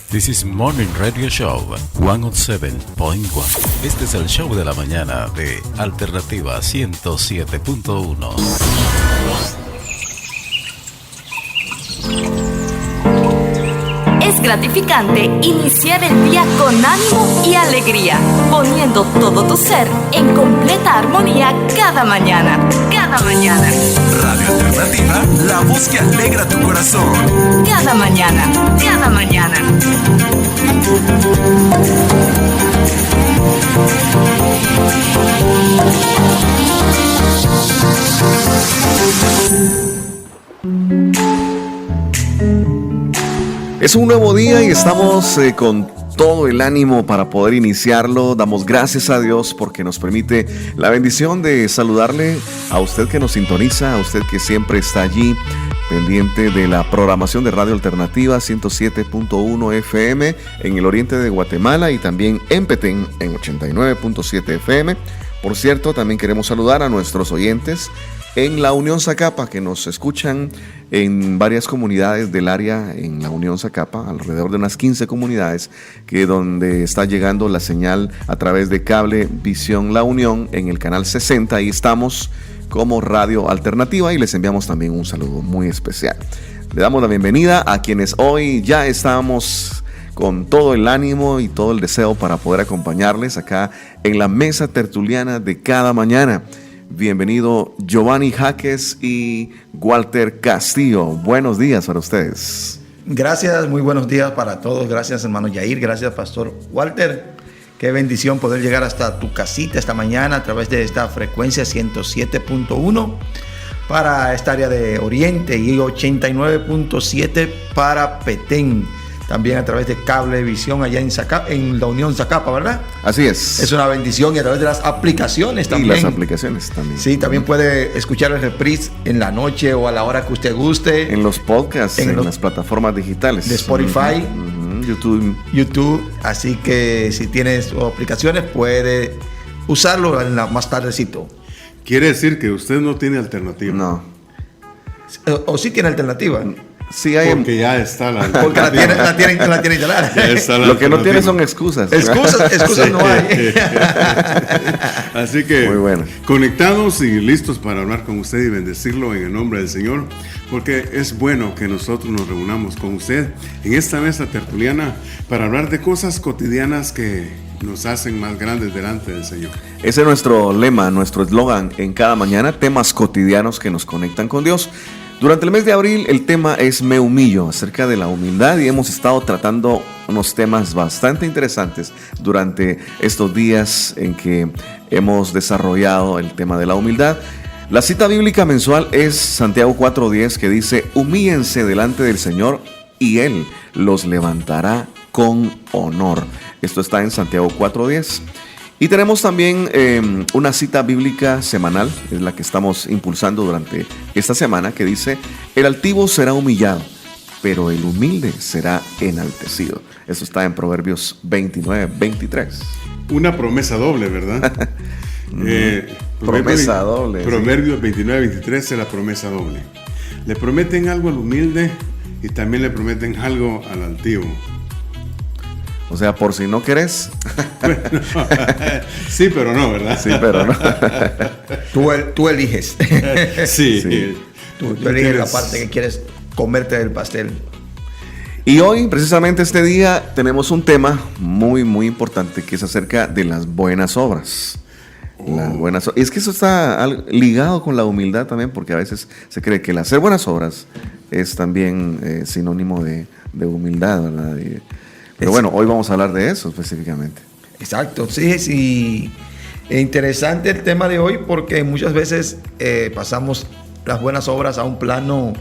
This is Morning Radio Show 107.1. Este es el show de la mañana de Alternativa 107.1. Es gratificante iniciar el día con ánimo y alegría, poniendo todo tu ser en completa armonía cada mañana. Cada mañana. Radio Alternativa, la voz que alegra tu corazón. Cada mañana. Cada mañana. Es un nuevo día y estamos con todo el ánimo para poder iniciarlo. Damos gracias a Dios porque nos permite la bendición de saludarle a usted que nos sintoniza, a usted que siempre está allí pendiente de la programación de Radio Alternativa 107.1 FM en el oriente de Guatemala y también en Petén en 89.7 FM. Por cierto, también queremos saludar a nuestros oyentes en la Unión Zacapa, que nos escuchan en varias comunidades del área en la Unión Zacapa, alrededor de unas 15 comunidades, que donde está llegando la señal a través de Cable Visión La Unión en el canal 60. Ahí estamos como Radio Alternativa y les enviamos también un saludo muy especial. Le damos la bienvenida a quienes hoy ya estamos con todo el ánimo y todo el deseo para poder acompañarles acá en la mesa tertuliana de cada mañana. Bienvenido Giovanni Jaques y Walter Castillo. Buenos días para ustedes. Gracias, muy buenos días para todos. Gracias, hermano Yair. Gracias, Pastor Walter. Qué bendición poder llegar hasta tu casita esta mañana a través de esta frecuencia 107.1 para esta área de Oriente y 89.7 para Petén. También a través de Cable Visión allá en la Unión Zacapa, ¿verdad? Así es. Es una bendición y a través de las aplicaciones también. Y las aplicaciones también. Sí, también puede escuchar el reprise en la noche o a la hora que usted guste. En los podcasts, en las plataformas digitales. De Spotify, YouTube. Así que si tienes aplicaciones puede usarlo más tardecito. Quiere decir que usted no tiene alternativa. No. O sí tiene alternativa. Sí hay, porque ya está la porque la tiene instalada. Lo que no tiene son excusas. Excusas no hay. Así que muy bueno. Conectados y listos para hablar con usted y bendecirlo en el nombre del Señor, porque es bueno que nosotros nos reunamos con usted en esta mesa tertuliana para hablar de cosas cotidianas que nos hacen más grandes delante del Señor. Ese es nuestro lema, nuestro eslogan en cada mañana, temas cotidianos que nos conectan con Dios. Durante el mes de abril el tema es Me Humillo, acerca de la humildad, y hemos estado tratando unos temas bastante interesantes durante estos días en que hemos desarrollado el tema de la humildad. La cita bíblica mensual es Santiago 4:10, que dice: humíllense delante del Señor y Él los levantará con honor. Esto está en Santiago 4:10. Y tenemos también una cita bíblica semanal, es la que estamos impulsando durante esta semana, que dice: el altivo será humillado, pero el humilde será enaltecido. Eso está en Proverbios 29:23. Una promesa doble, ¿verdad? Promesa doble. Proverbios 29:23 es la promesa doble. Le prometen algo al humilde y también le prometen algo al altivo. O sea, por si no querés. Bueno, sí, pero no, ¿verdad? Sí, pero no. Tú eliges. Sí. Tú eliges la parte que quieres comerte del pastel. Y hoy, precisamente este día, tenemos un tema muy, muy importante, que es acerca de las buenas obras. Y es que eso está ligado con la humildad también, porque a veces se cree que el hacer buenas obras es también sinónimo de humildad, ¿verdad? Pero bueno, hoy vamos a hablar de eso específicamente. Exacto, sí. Interesante el tema de hoy porque muchas veces pasamos las buenas obras a un plano,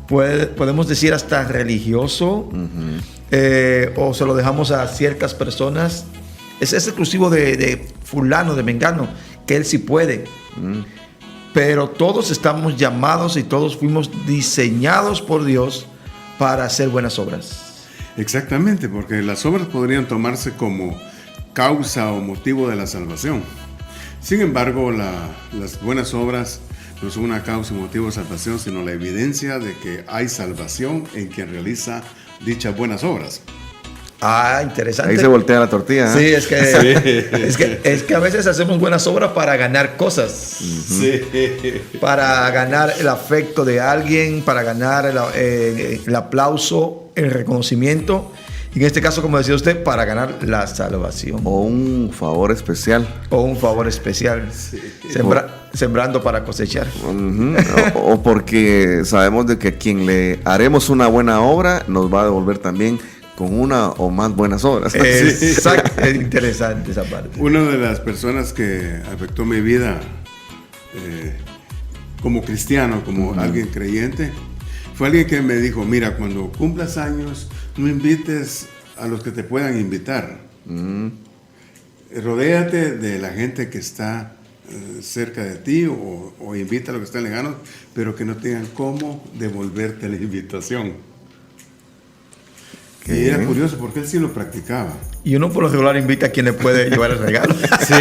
podemos decir hasta religioso, o se lo dejamos a ciertas personas. Es exclusivo de fulano, de mengano, que él sí puede. Pero todos estamos llamados y todos fuimos diseñados por Dios para hacer buenas obras. Exactamente, porque las obras podrían tomarse como causa o motivo de la salvación. Sin embargo, las buenas obras no son una causa y motivo de salvación, sino la evidencia de que hay salvación en quien realiza dichas buenas obras. Interesante. Ahí se voltea la tortilla. Sí, es que a veces hacemos buenas obras para ganar cosas. Sí. Para ganar el afecto de alguien, para ganar el aplauso, el reconocimiento. Y en este caso, como decía usted, para ganar la salvación. O un favor especial. Sembrando para cosechar. O porque sabemos de que a quien le haremos una buena obra nos va a devolver también con una o más buenas obras. Exacto. Es interesante esa parte. Una de las personas que afectó mi vida como cristiano, como alguien creyente, fue alguien que me dijo, mira, cuando cumplas años, no invites a los que te puedan invitar. Rodéate de la gente que está cerca de ti o invita a los que están lejanos, pero que no tengan cómo devolverte la invitación. Y era curioso porque él sí lo practicaba. Y uno por lo regular invita a quien le puede llevar el regalo. Sí.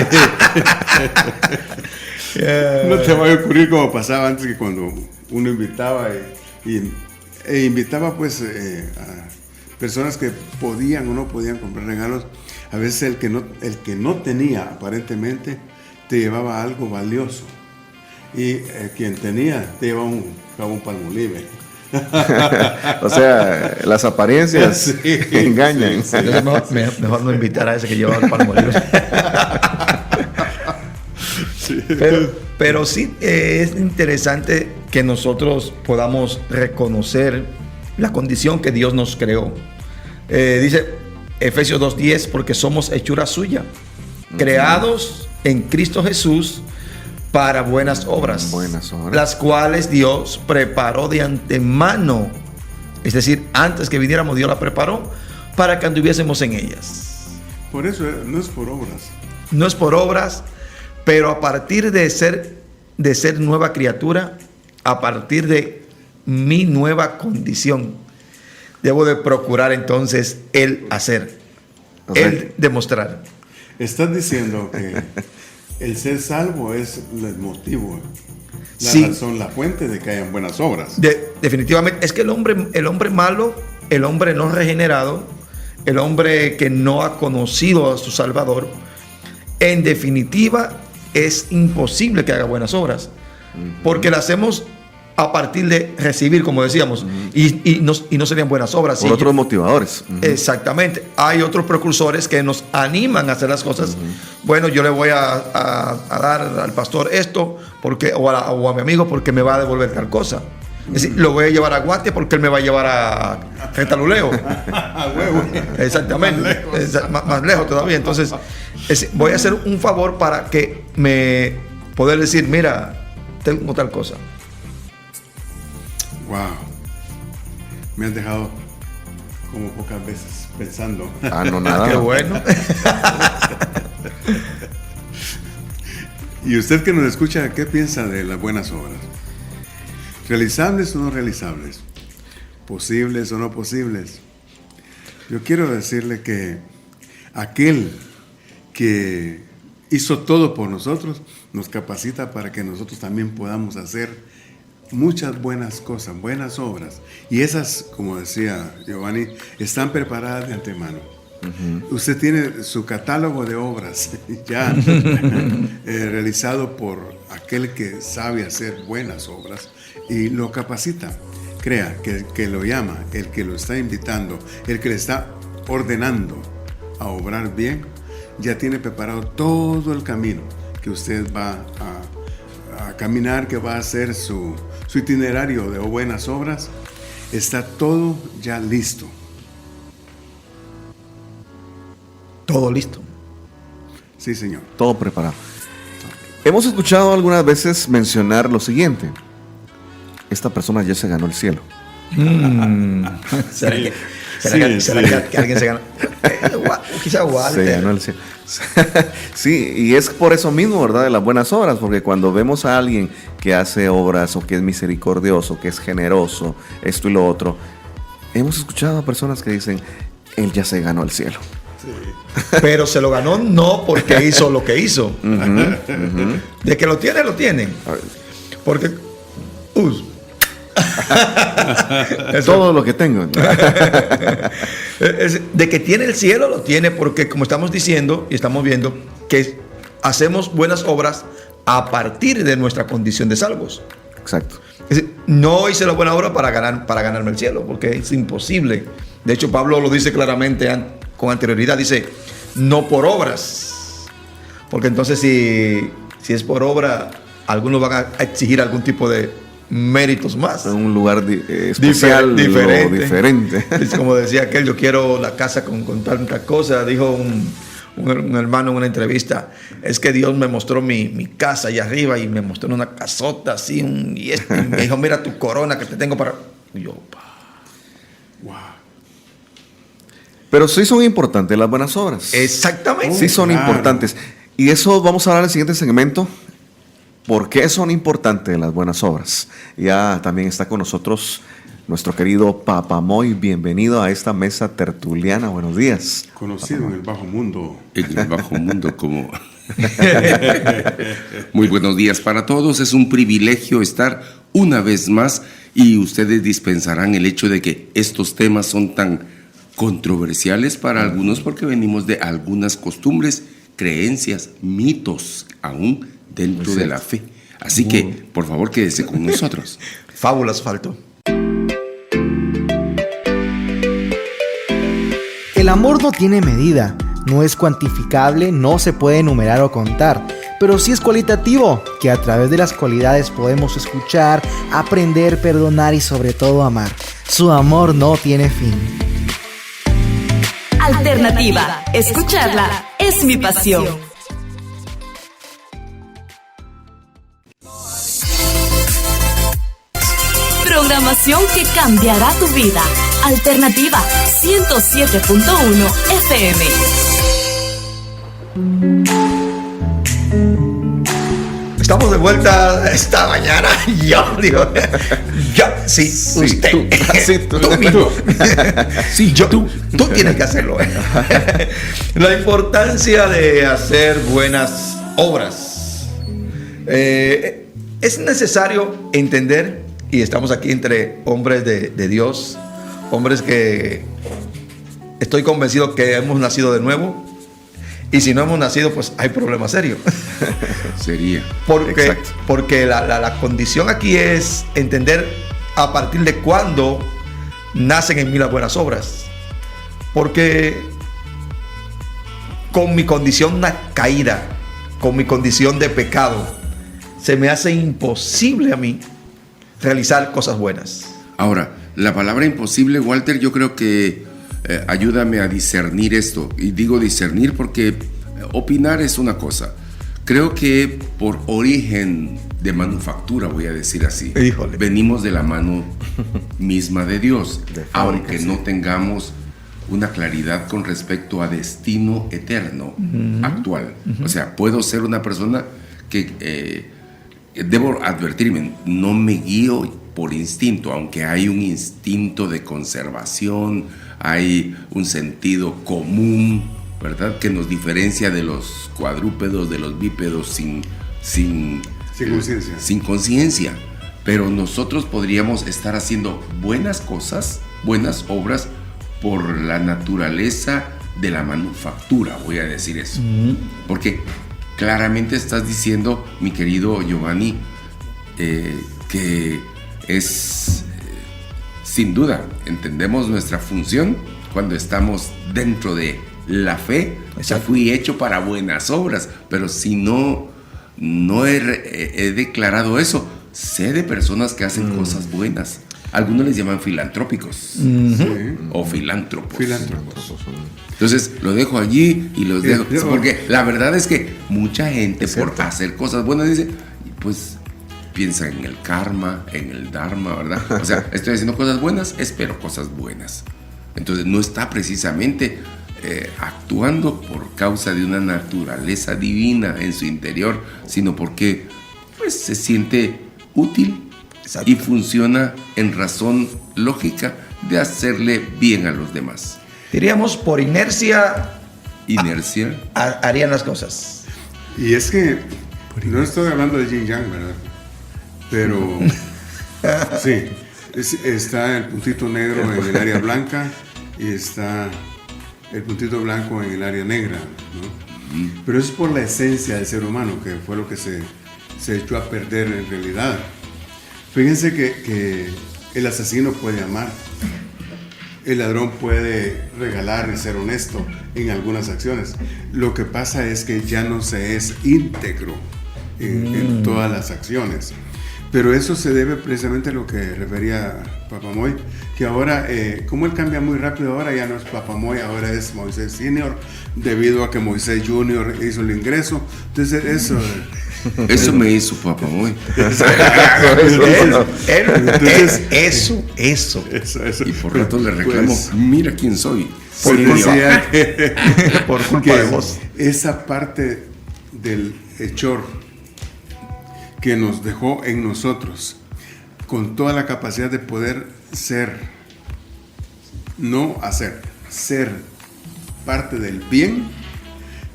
No te va a ocurrir como pasaba antes, que cuando uno invitaba e invitaba pues a personas que podían o no podían comprar regalos. A veces el que no tenía aparentemente te llevaba algo valioso, y quien tenía te llevaba un Palmolive. O sea, las apariencias engañan. Sí. Mejor no invitar a ese que lleva el Palmolive. Sí. Pero sí es interesante que nosotros podamos reconocer la condición que Dios nos creó. Dice Efesios 2:10, porque somos hechura suya, creados en Cristo Jesús para buenas obras, las cuales Dios preparó de antemano. Es decir, antes que viniéramos, Dios las preparó para que anduviésemos en ellas. Por eso no es por obras. No es por obras, pero a partir de ser nueva criatura, a partir de mi nueva condición, debo de procurar entonces el hacer, el demostrar. Estás diciendo que el ser salvo es el motivo, la razón, la fuente de que hayan buenas obras. Definitivamente. Es que el hombre malo, el hombre no regenerado, el hombre que no ha conocido a su Salvador, en definitiva es imposible que haga buenas obras, porque las hacemos a partir de recibir, como decíamos, y no serían buenas obras. Por otros motivadores. Exactamente. Hay otros precursores que nos animan a hacer las cosas. Bueno, yo le voy a dar al pastor esto o a mi amigo porque me va a devolver tal cosa. Es decir, lo voy a llevar a Guate porque él me va a llevar a Retaluleo. Exactamente. Más lejos todavía. Entonces, voy a hacer un favor para que poder decir, mira, tengo tal cosa. Wow, me has dejado como pocas veces pensando. No, nada. Qué bueno. Y usted que nos escucha, ¿qué piensa de las buenas obras? ¿Realizables o no realizables? ¿Posibles o no posibles? Yo quiero decirle que aquel que hizo todo por nosotros nos capacita para que nosotros también podamos hacer muchas buenas cosas, buenas obras. Y esas, como decía Giovanni, están preparadas de antemano. Usted tiene su catálogo de obras ya realizado por aquel que sabe hacer buenas obras y lo capacita. Crea que lo llama, el que lo está invitando, el que le está ordenando a obrar bien, ya tiene preparado todo el camino que usted va a caminar, que va a hacer su itinerario de buenas obras. Está todo ya listo. Todo listo. Sí, Señor. Todo preparado. Hemos escuchado algunas veces mencionar lo siguiente: esta persona ya se ganó el cielo. ¿Será que alguien se ganó? Quizá se ganó el cielo. Sí, y es por eso mismo, ¿verdad?, de las buenas obras, porque cuando vemos a alguien que hace obras o que es misericordioso, que es generoso, esto y lo otro, hemos escuchado a personas que dicen, él ya se ganó el cielo. Sí. Pero se lo ganó no porque hizo lo que hizo. De que lo tiene, lo tiene. Porque Todo lo que tengo. De que tiene el cielo, lo tiene porque, como estamos diciendo y estamos viendo, que hacemos buenas obras a partir de nuestra condición de salvos. Exacto. Es decir, no hice la buena obra para ganarme el cielo, porque es imposible. De hecho, Pablo lo dice claramente con anterioridad, dice, no por obras. Porque entonces si es por obra, algunos van a exigir algún tipo de méritos más. En un lugar especial, diferente. Es como decía aquel, yo quiero la casa con tanta cosa. Dijo un hermano en una entrevista, es que Dios me mostró mi casa allá arriba y me mostró una casota así, y me dijo, mira tu corona que te tengo para... Y yo, Wow. Pero sí son importantes las buenas obras. exactamente. Sí son Claro. importantes. Y eso vamos a hablar en el siguiente segmento. ¿Por qué son importantes las buenas obras? Ya también está con nosotros nuestro querido Papamoy. Bienvenido a esta mesa tertuliana. Buenos días. Conocido en el bajo mundo. En el bajo mundo como... Muy buenos días para todos. Es un privilegio estar una vez más y ustedes dispensarán el hecho de que estos temas son tan controversiales para algunos porque venimos de algunas costumbres, creencias, mitos aún dentro de la fe. Así que, por favor, quédese con nosotros. Fábulas faltó. El amor no tiene medida, no es cuantificable, no se puede enumerar o contar, pero sí es cualitativo, que a través de las cualidades podemos escuchar, aprender, perdonar y sobre todo amar. Su amor no tiene fin. Alternativa. Escucharla es mi pasión. Programación que cambiará tu vida. Alternativa 107.1 FM. Estamos de vuelta esta mañana. Yo digo, sí, usted. Tú mismo. Sí, tú tienes que hacerlo. La importancia de hacer buenas obras. Es necesario entender, y estamos aquí entre hombres de Dios, hombres que estoy convencido que hemos nacido de nuevo. Y si no hemos nacido, pues hay problema serio. Sería. Porque la condición aquí es entender a partir de cuándo nacen en mí las buenas obras. Porque con mi condición caída, con mi condición de pecado, se me hace imposible a mí realizar cosas buenas. Ahora, la palabra imposible, Walter, yo creo que ayúdame a discernir esto. Y digo discernir porque opinar es una cosa. Creo que por origen de manufactura, voy a decir así, Híjole. venimos de la mano misma de Dios, aunque sí. no tengamos una claridad con respecto a destino eterno actual. O sea, puedo ser una persona que debo advertirme, no me guío por instinto, aunque hay un instinto de conservación, hay un sentido común, ¿verdad?, que nos diferencia de los cuadrúpedos, de los bípedos sin conciencia. Sin conciencia. Pero nosotros podríamos estar haciendo buenas cosas, buenas obras, por la naturaleza de la manufactura, voy a decir eso. Porque claramente estás diciendo, mi querido Giovanni, que es, sin duda, entendemos nuestra función cuando estamos dentro de la fe. O sea, fui hecho para buenas obras, pero si no he declarado eso, sé de personas que hacen cosas buenas. Algunos les llaman filantrópicos o filántropos. Entonces lo dejo allí y los dejo, porque la verdad es que mucha gente por hacer cosas buenas dice, pues piensa en el karma, en el dharma, ¿verdad? O sea, estoy haciendo cosas buenas, espero cosas buenas. Entonces no está precisamente actuando por causa de una naturaleza divina en su interior, sino porque pues se siente útil. Exacto. Y funciona en razón lógica de hacerle bien a los demás. Diríamos por inercia. Inercia. Harían las cosas. Y es que no estoy hablando de Yin Yang, ¿verdad? Pero sí, Está el puntito negro en el área blanca y está el puntito blanco en el área negra, ¿no? Pero eso es por la esencia del ser humano, que fue lo que se echó a perder en realidad. Fíjense que el asesino puede amar, el ladrón puede regalar y ser honesto en algunas acciones. Lo que pasa es que ya no se es íntegro en todas las acciones. Pero eso se debe precisamente a lo que refería Papamoy, que ahora, como él cambia muy rápido, ahora ya no es Papamoy, ahora es Moisés Senior, debido a que Moisés Junior hizo el ingreso. Entonces eso me hizo Papamoy. Eso. Y por rato le reclamo, Pues, mira quién soy. Por culpa de vos. Esa parte del hechor que nos dejó en nosotros, con toda la capacidad de poder ser, no hacer, ser parte del bien,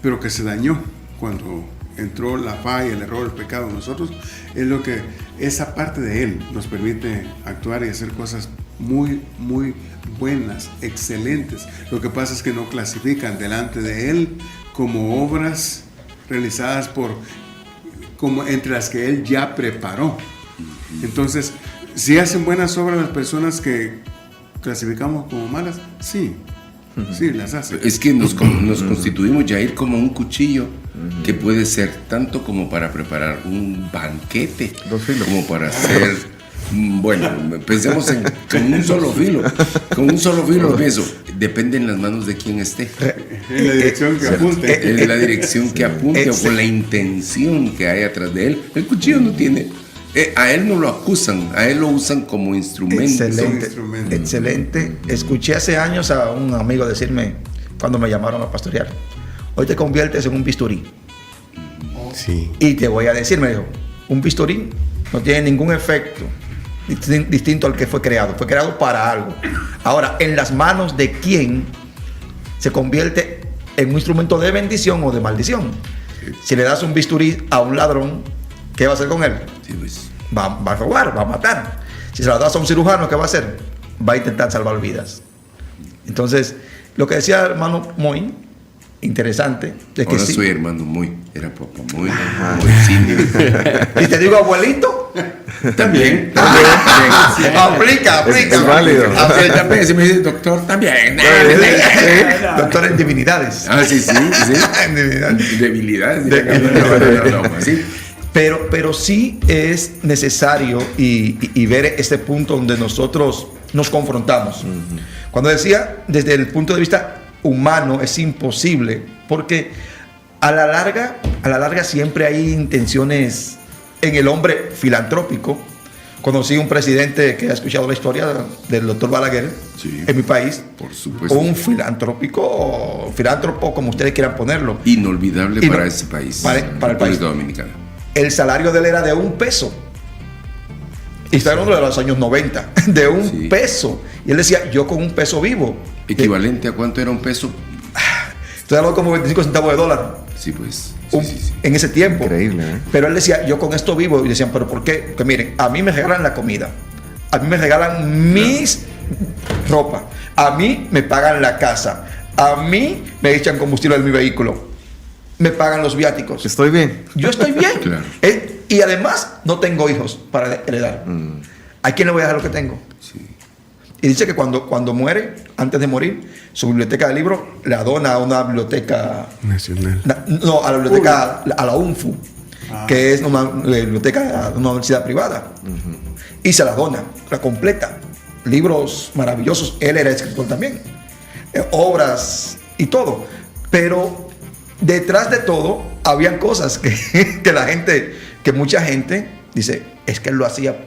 pero que se dañó cuando entró la falla, el error, el pecado en nosotros, es lo que esa parte de Él nos permite actuar y hacer cosas muy, muy buenas, excelentes. Lo que pasa es que no clasifican delante de Él como obras realizadas como entre las que Él ya preparó. Entonces, ¿sí hacen buenas obras las personas que clasificamos como malas? Sí, las hacen. Es que nos constituimos, Yair, como un cuchillo que puede ser tanto como para preparar un banquete, como para hacer, bueno, pensemos con un solo filo. Con un solo filo, pienso, depende en las manos de quien esté. En la dirección que apunte. En la dirección que apunte o con la intención que hay atrás de él. El cuchillo no tiene. A él no lo acusan, a él lo usan como instrumento. Excelente. Escuché hace años a un amigo decirme, cuando me llamaron a pastorear, hoy te conviertes en un bisturí. Sí. Y te voy a decir, me dijo, un bisturí no tiene ningún efecto distinto al que fue creado para algo. Ahora, en las manos de quién se convierte en un instrumento de bendición o de maldición. Si le das un bisturí a un ladrón, ¿qué va a hacer con él? Sí, pues. Va a robar, va a matar. Si se la das a un cirujano, ¿qué va a hacer? Va a intentar salvar vidas. Entonces, lo que decía el hermano Moy, interesante. Es que ahora sí. soy hermano Moy, era papá Moy, Senior. Y te digo abuelito. También. Aplica. Es válido. También, si me dice doctor, también. Doctor en divinidades. Ah, sí. En divinidades. Debilidades. No, sí. Pero sí es necesario y ver este punto donde nosotros nos confrontamos. Cuando decía, desde el punto de vista humano, es imposible, porque a la larga siempre hay intenciones en el hombre filantrópico. Conocí un presidente que ha escuchado la historia del doctor Balaguer, sí, en mi país. Por supuesto. Un filántropo, como ustedes quieran ponerlo. Inolvidable para ese país. Para el país Dominicana. El salario de él era de $1. Y está hablando de los años 90, de $1. Y él decía, yo con $1 vivo. ¿Equivalente a cuánto era $1? Estoy hablando como 25 centavos de dólar. Sí, pues. Sí. En ese tiempo. Increíble, ¿eh? Pero él decía, yo con esto vivo. Y decían, ¿pero por qué? Porque miren, a mí me regalan la comida. A mí me regalan mis ropa. A mí me pagan la casa. A mí me echan combustible en mi vehículo. Me pagan los viáticos. Estoy bien. Yo estoy bien. Claro. Y además no tengo hijos para heredar. ¿A quién le voy a dejar lo que tengo? Sí. Y dice que cuando muere, antes de morir, su biblioteca de libros la dona a una biblioteca nacional. No, a la biblioteca, a la UNFU, que es una biblioteca de una universidad privada. Y se la dona, la completa. Libros maravillosos. Él era escritor también. Obras y todo. Pero detrás de todo, habían cosas que mucha gente dice, es que él lo hacía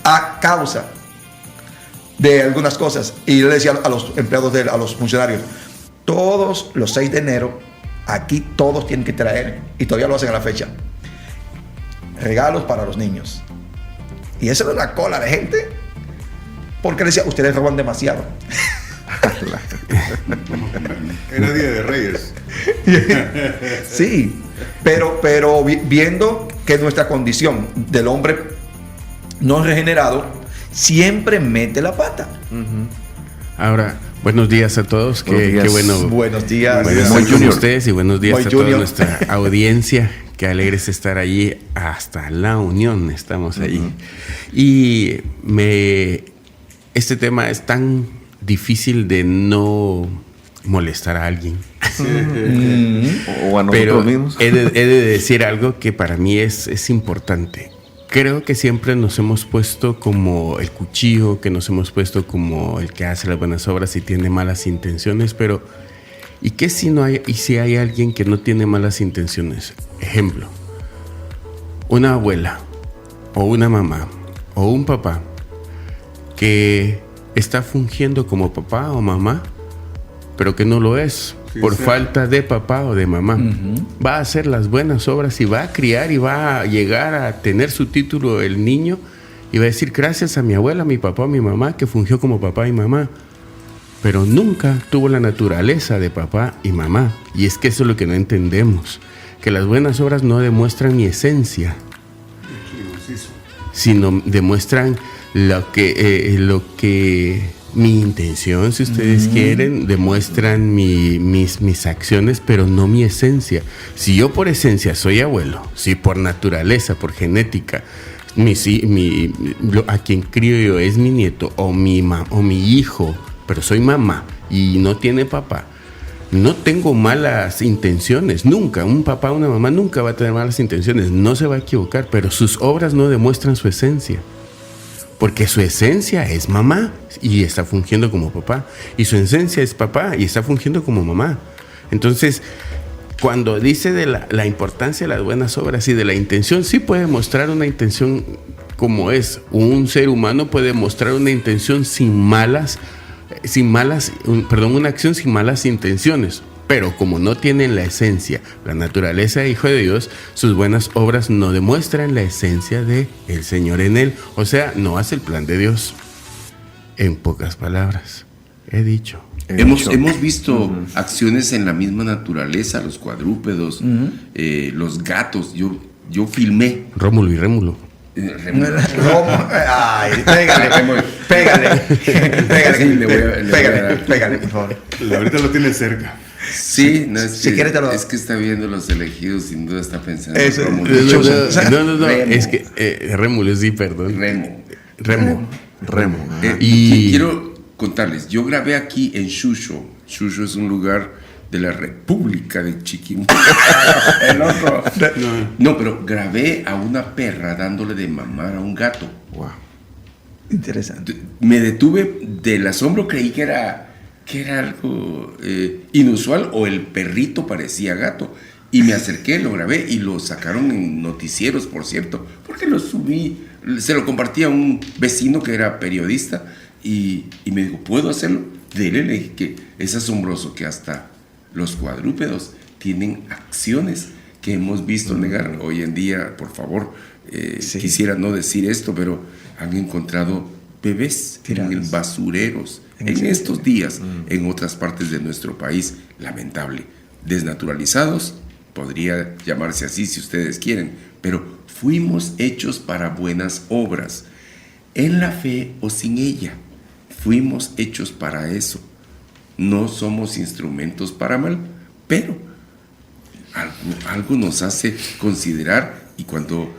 a causa de algunas cosas. Y le decía a los empleados a los funcionarios, todos los 6 de enero, aquí todos tienen que traer, y todavía lo hacen a la fecha, regalos para los niños. Y eso era una cola de gente, porque decía, ustedes roban demasiado. Era Día de Reyes. Sí, pero viendo que nuestra condición del hombre no regenerado siempre mete la pata. Ahora, buenos días a todos. Qué bueno. Buenos días. Estar con ustedes y buenos días Moy a toda Junior. nuestra audiencia. Qué alegres estar allí hasta La Unión. Estamos allí. Y este tema es tan difícil de no molestar a alguien. O a nosotros Pero mismos. he de decir algo que para mí es importante. Creo que siempre nos hemos puesto como el cuchillo, que nos hemos puesto como el que hace las buenas obras y tiene malas intenciones, pero ¿y qué si hay alguien que no tiene malas intenciones? Ejemplo, una abuela o una mamá o un papá que está fungiendo como papá o mamá, pero que no lo es. Por falta de papá o de mamá. Va a hacer las buenas obras y va a criar y va a llegar a tener su título el niño y va a decir gracias a mi abuela, mi papá, mi mamá que fungió como papá y mamá. Pero nunca tuvo la naturaleza de papá y mamá. Y es que eso es lo que no entendemos. Que las buenas obras no demuestran mi esencia, sino demuestran lo que mi intención, si ustedes quieren, demuestran mis acciones, pero no mi esencia. Si yo por esencia soy abuelo, si por naturaleza, por genética, a quien crío yo es mi nieto o mi hijo, pero soy mamá y no tiene papá, no tengo malas intenciones, nunca. Un papá o una mamá nunca va a tener malas intenciones, no se va a equivocar, pero sus obras no demuestran su esencia. Porque su esencia es mamá y está fungiendo como papá. Y su esencia es papá y está fungiendo como mamá. Entonces, cuando dice de la importancia de las buenas obras y de la intención, sí puede mostrar una intención como es. Un ser humano puede mostrar una intención una acción sin malas intenciones. Pero como no tienen la esencia, la naturaleza de Hijo de Dios, sus buenas obras no demuestran la esencia de el Señor en él. O sea, no hace el plan de Dios. En pocas palabras, he dicho. Hemos visto acciones en la misma naturaleza, los cuadrúpedos, los gatos. Yo filmé. Rómulo y Rémulo. Ay, pégale, por favor. Ahorita lo tiene cerca. Sí, no, es, Si que, quieres te lo- es que está viendo Los Elegidos, sin duda está pensando Eso, en Rómulo. No, Remo. es que Rémulo, sí, perdón. Remo. Remo. Y- Quiero contarles, yo grabé aquí en Shusho. Shusho es un lugar de la República de Chiquimula. Loco. No, pero grabé a una perra dándole de mamar a un gato. Wow. Interesante. Me detuve del asombro, creí que era algo inusual o el perrito parecía gato. Y me acerqué, lo grabé y lo sacaron en noticieros, por cierto, porque lo subí, se lo compartí a un vecino que era periodista y me dijo, ¿puedo hacerlo? Dele, le dije que es asombroso que hasta los cuadrúpedos tienen acciones que hemos visto negar hoy en día. Por favor, Sí. quisiera no decir esto, pero han encontrado bebés Tirados. en basureros en estos días en otras partes de nuestro país. Lamentable. Desnaturalizados, podría llamarse así si ustedes quieren, pero fuimos hechos para buenas obras, en la fe o sin ella. Fuimos hechos para eso. No somos instrumentos para mal, pero algo nos hace considerar. Y cuando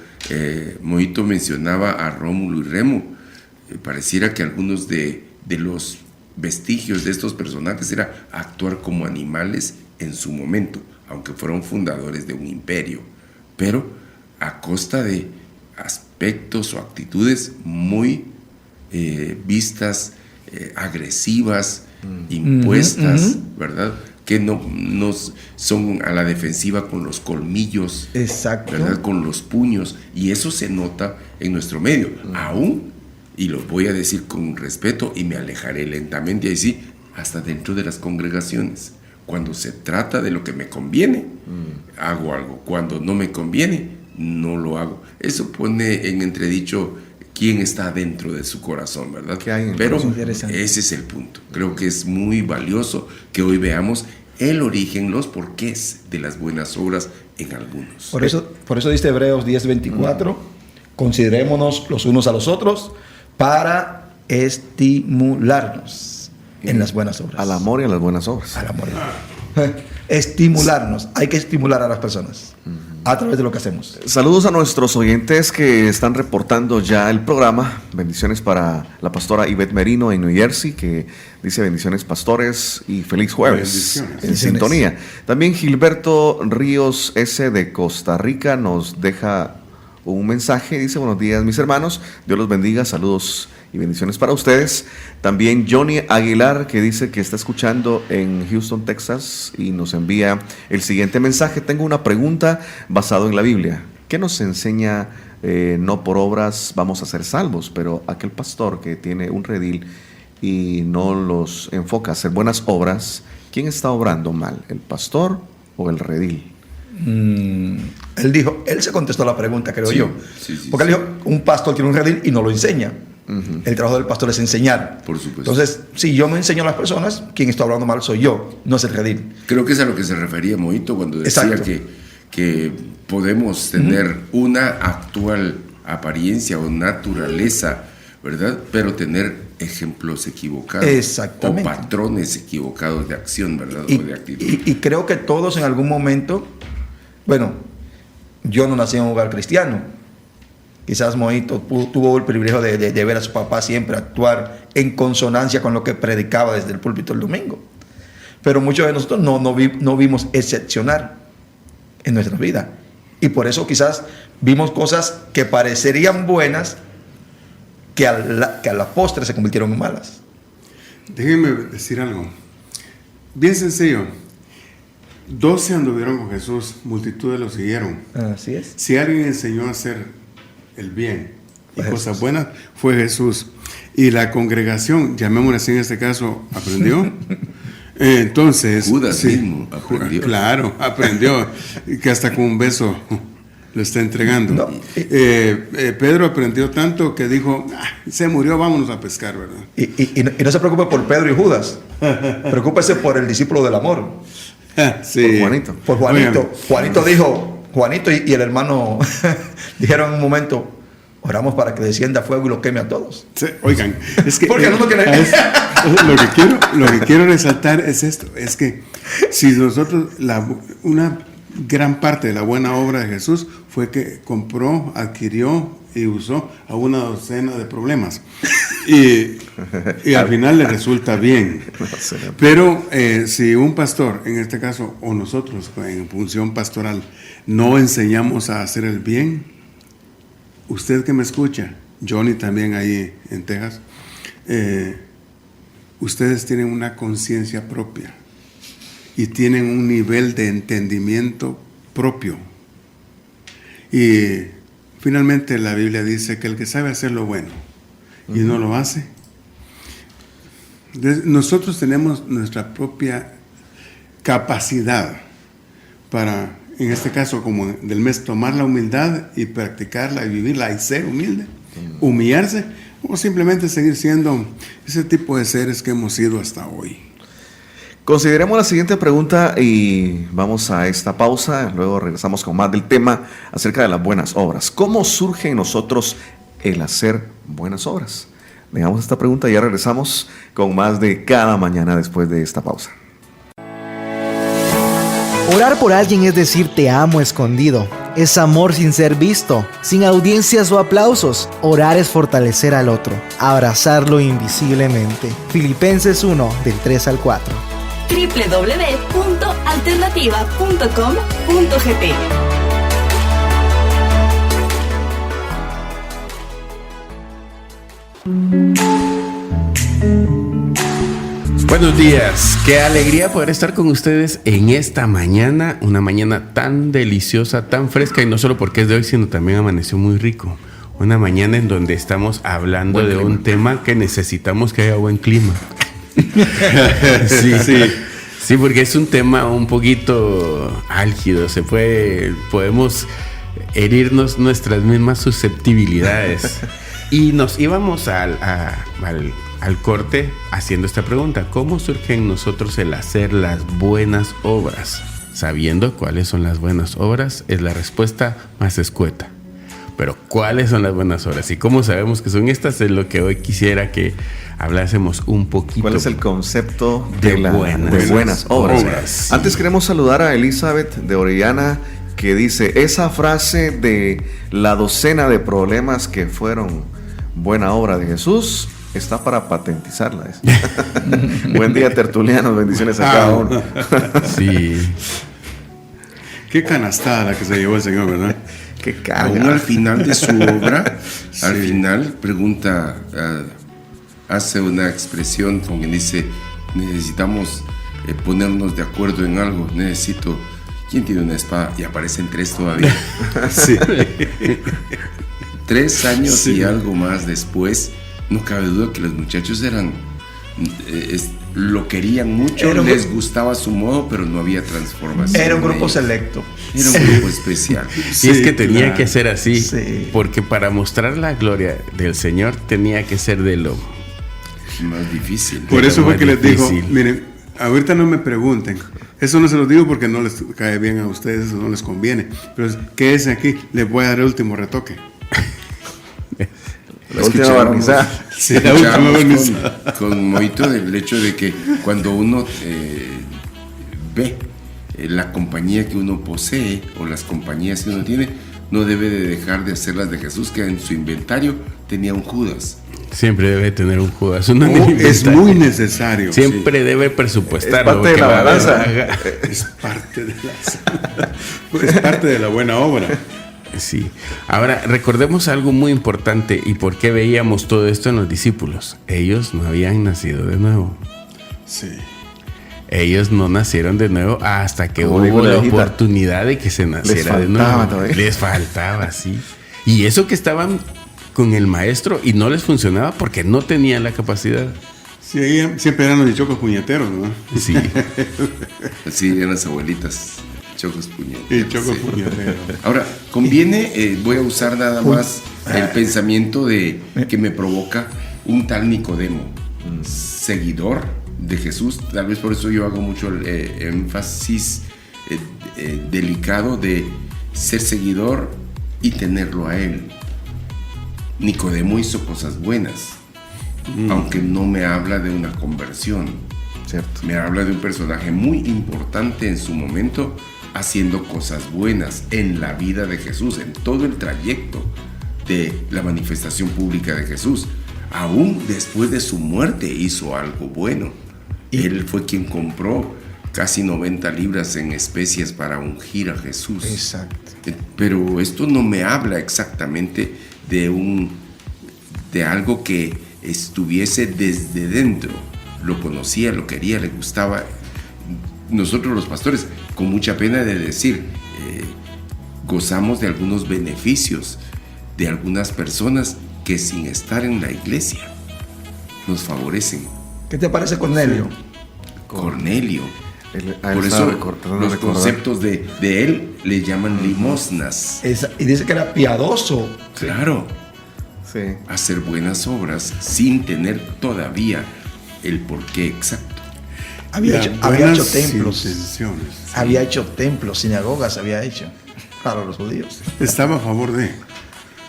Moito mencionaba a Rómulo y Remo, pareciera que algunos de los vestigios de estos personajes era actuar como animales en su momento, aunque fueron fundadores de un imperio, pero a costa de aspectos o actitudes muy vistas, agresivas, impuestas, ¿verdad? Que no son a la defensiva con los colmillos, Exacto. ¿verdad? Con los puños, y eso se nota en nuestro medio, aún, y lo voy a decir con respeto y me alejaré lentamente, y sí, hasta dentro de las congregaciones. Cuando se trata de lo que me conviene, hago algo. Cuando no me conviene, no lo hago. Eso pone en entredicho quién está dentro de su corazón, ¿verdad? ¿Qué hay en el Pero corazón? Interesante. ese es el punto. Creo que es muy valioso que hoy veamos el origen, los porqués de las buenas obras en algunos. Por eso dice Hebreos 10:24, considerémonos los unos a los otros para estimularnos en las buenas obras. Al amor y a las buenas obras. Al amor. Estimularnos. Hay que estimular a las personas a través de lo que hacemos. Saludos a nuestros oyentes que están reportando ya el programa. Bendiciones para la pastora Ivette Merino en New Jersey, que dice bendiciones pastores y feliz jueves. En sintonía. También Gilberto Ríos S. de Costa Rica nos deja un mensaje. Dice: buenos días mis hermanos, Dios los bendiga, saludos y bendiciones para ustedes. También Johnny Aguilar, que dice que está escuchando en Houston, Texas, y nos envía el siguiente mensaje: tengo una pregunta basado en la Biblia. ¿Qué nos enseña no por obras vamos a ser salvos? Pero aquel pastor que tiene un redil y no los enfoca a hacer buenas obras, ¿quién está obrando mal? ¿El pastor o el redil? Él se contestó la pregunta, creo yo. Porque él dijo, un pastor tiene un redil y no lo enseña. El trabajo del pastor es enseñar. Por supuesto. Entonces, si yo no enseño a las personas, quien está hablando mal soy yo, no es el redil. Creo que es a lo que se refería Moito cuando decía que podemos tener una actual apariencia o naturaleza, ¿verdad? Pero tener ejemplos equivocados. Exactamente. O patrones equivocados de acción, ¿verdad? O de actitud. Y creo que todos en algún momento, bueno, yo no nací en un hogar cristiano. Quizás Moito tuvo el privilegio de ver a su papá siempre actuar en consonancia con lo que predicaba desde el púlpito el domingo. Pero muchos de nosotros no vimos excepcionar en nuestra vida. Y por eso quizás vimos cosas que parecerían buenas, que a la postre se convirtieron en malas. Déjenme decir algo. Bien sencillo. 12 anduvieron con Jesús, multitudes lo siguieron. Así es. Si alguien enseñó a hacer el bien y Fue cosas Jesús. buenas, fue Jesús. Y la congregación, llamémosla así en este caso, aprendió. Entonces Judas mismo aprendió. Claro, aprendió. Que hasta con un beso lo está entregando. No. Pedro aprendió tanto que dijo, se murió, vámonos a pescar, ¿verdad? Y no se preocupe por Pedro y Judas. Preocúpese por el discípulo del amor. Sí. Por Juanito. Por Juanito. Oigan. Juanito dijo, Juanito y el hermano dijeron en un momento, oramos para que descienda fuego y lo queme a todos. Sí, oigan, es que Porque no lo quieren. lo que quiero resaltar es esto, es que si nosotros una gran parte de la buena obra de Jesús fue que compró, adquirió y usó a una docena de problemas y al final le resulta bien. Pero si un pastor, en este caso, o nosotros en función pastoral, no enseñamos a hacer el bien, usted que me escucha, Johnny también ahí en Texas, ustedes tienen una conciencia propia y tienen un nivel de entendimiento propio. Y finalmente la Biblia dice que el que sabe hacer lo bueno y no lo hace, nosotros tenemos nuestra propia capacidad para, en este caso como del mes, tomar la humildad y practicarla y vivirla y ser humilde, humillarse, o simplemente seguir siendo ese tipo de seres que hemos sido hasta hoy. Consideremos la siguiente pregunta y vamos a esta pausa. Luego regresamos con más del tema acerca de las buenas obras. ¿Cómo surge en nosotros el hacer buenas obras? Dejamos esta pregunta y ya regresamos con más de Cada Mañana después de esta pausa. Orar por alguien es decir te amo escondido. Es amor sin ser visto, sin audiencias o aplausos. Orar es fortalecer al otro, abrazarlo invisiblemente. Filipenses 1, del 3 al 4. www.alternativa.com.gt. Buenos días, qué alegría poder estar con ustedes en esta mañana, una mañana tan deliciosa, tan fresca, y no solo porque es de hoy, sino también amaneció muy rico. Una mañana en donde estamos hablando de un tema que necesitamos que haya buen clima. Sí, porque es un tema un poquito álgido, podemos herirnos nuestras mismas susceptibilidades. Y nos íbamos al al corte haciendo esta pregunta: ¿cómo surge en nosotros el hacer las buenas obras? Sabiendo cuáles son las buenas obras es la respuesta más escueta. Pero ¿cuáles son las buenas obras? ¿Y cómo sabemos que son estas? Es lo que hoy quisiera que hablásemos un poquito. ¿Cuál es el concepto de buenas obras? Sí. Antes queremos saludar a Elizabeth de Orellana, que dice: esa frase de la docena de problemas que fueron buena obra de Jesús está para patentizarla. Buen día, tertulianos, bendiciones a cada uno. Sí. Qué canastada la que se llevó el Señor, ¿verdad? Qué Aún carga. al final de su obra, Sí. al final pregunta, hace una expresión como que dice: necesitamos ponernos de acuerdo en algo. Necesito, ¿quién tiene una espada? Y aparecen 3 todavía. Sí. 3 años Sí. y algo más después, no cabe duda que los muchachos eran, lo querían mucho, Era un les grupo- gustaba su modo, pero no había transformación. Era un en grupo ellos. selecto. Era un grupo especial. Y es que tenía claro. que ser así, Sí. porque para mostrar la gloria del Señor tenía que ser de lo... Más difícil. Por Era eso fue muy que les digo, difícil. miren, ahorita no me pregunten. Eso no se los digo porque no les cae bien a ustedes, eso no les conviene. Pero quédese aquí, les voy a dar el último retoque. La última barnizada. Sí, la última Escuchamos barnizada. con Moito del hecho de que cuando uno ve la compañía que uno posee o las compañías que uno tiene, no debe de dejar de hacer las de Jesús, que en su inventario tenía un Judas. Siempre debe tener un Judas. Uno en el Es inventario. muy necesario. Siempre debe presupuestar Es parte lo de que la va a balanza. haga. Sí. Es parte de la buena obra. Sí. Ahora, recordemos algo muy importante y por qué veíamos todo esto en los discípulos. Ellos no habían nacido de nuevo. Sí. Ellos no nacieron de nuevo hasta que Como dijo hubo la la viejita, oportunidad de que se naciera de faltaba nuevo. todavía. Les faltaba, sí. Y eso que estaban con el maestro y no les funcionaba porque no tenían la capacidad. Sí, ahí siempre eran los dichocos puñeteros, ¿no? Sí. Así eran las abuelitas, chocos puñeteros. Y chocos Sí. puñeteros. Ahora, conviene, voy a usar nada más el pensamiento de que me provoca un tal Nicodemo, seguidor de Jesús. Tal vez por eso yo hago mucho el énfasis delicado de ser seguidor y tenerlo a él. Nicodemo hizo cosas buenas, aunque no me habla de una conversión. Cierto. Me habla de un personaje muy importante en su momento, haciendo cosas buenas en la vida de Jesús, en todo el trayecto de la manifestación pública de Jesús. Aún después de su muerte hizo algo bueno. Él fue quien compró casi 90 libras en especias para ungir a Jesús. Exacto. Pero esto no me habla exactamente de algo que estuviese desde dentro. Lo conocía, lo quería, le gustaba. Nosotros los pastores, con mucha pena de decir, gozamos de algunos beneficios de algunas personas que sin estar en la iglesia nos favorecen. ¿Qué te parece, Cornelio? Cornelio. A él Por estaba eso tratando de los recordar. conceptos de él le llaman limosnas. Y dice que era piadoso. Claro, Sí. hacer buenas obras sin tener todavía el porqué exacto. Había Las hecho buenas templos. intenciones. Había hecho templos, sinagogas había hecho para los judíos. Estaba a favor de.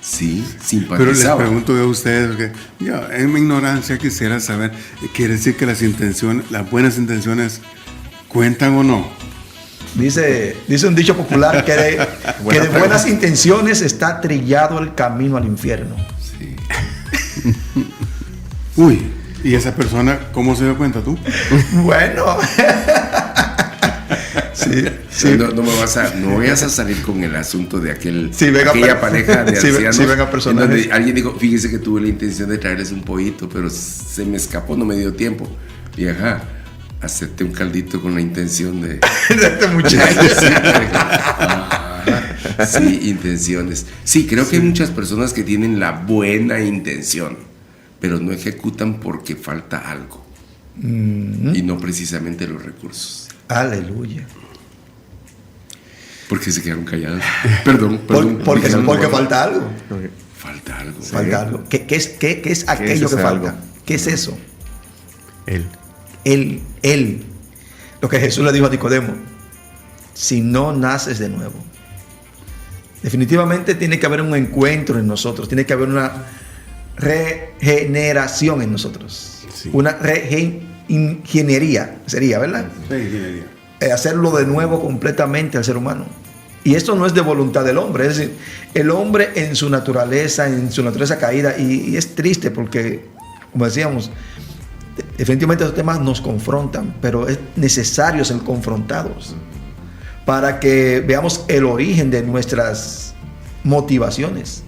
Sí, Pero les simpatizaba. pregunto yo a ustedes, porque yo en mi ignorancia quisiera saber, ¿quiere decir que las buenas intenciones cuentan o no? Dice un dicho popular que de buenas intenciones está trillado el camino al infierno. Sí. Uy, ¿y esa persona cómo se dio cuenta tú? Bueno. Sí, sí. No vayas a salir con el asunto de Sí, venga, aquella pareja de sí, ancianos. sí, venga, en personajes. donde alguien dijo, fíjese que tuve la intención de traerles un pollito, pero se me escapó, no me dio tiempo. Y ajá, acepté un caldito con la intención de... De este muchacho. Sí, intenciones. Sí, creo que hay muchas personas que tienen la buena intención, pero no ejecutan porque falta algo. Y no precisamente los recursos. Aleluya. Porque se quedaron callados. Perdón. Porque dijeron, falta algo. Falta algo. Falta algo. ¿Qué es aquello ese que falta? algo? ¿Qué es eso? Él. Él. Lo que Jesús le dijo a Nicodemo. Si no naces de nuevo. Definitivamente tiene que haber un encuentro en nosotros. Tiene que haber una regeneración en nosotros. Sí. Una ingeniería sería, ¿verdad? Sí, ingeniería. Hacerlo de nuevo completamente al ser humano. Y esto no es de voluntad del hombre. Es decir, el hombre en su naturaleza caída. Y es triste porque, como decíamos, definitivamente estos temas nos confrontan, pero es necesario ser confrontados para que veamos el origen de nuestras motivaciones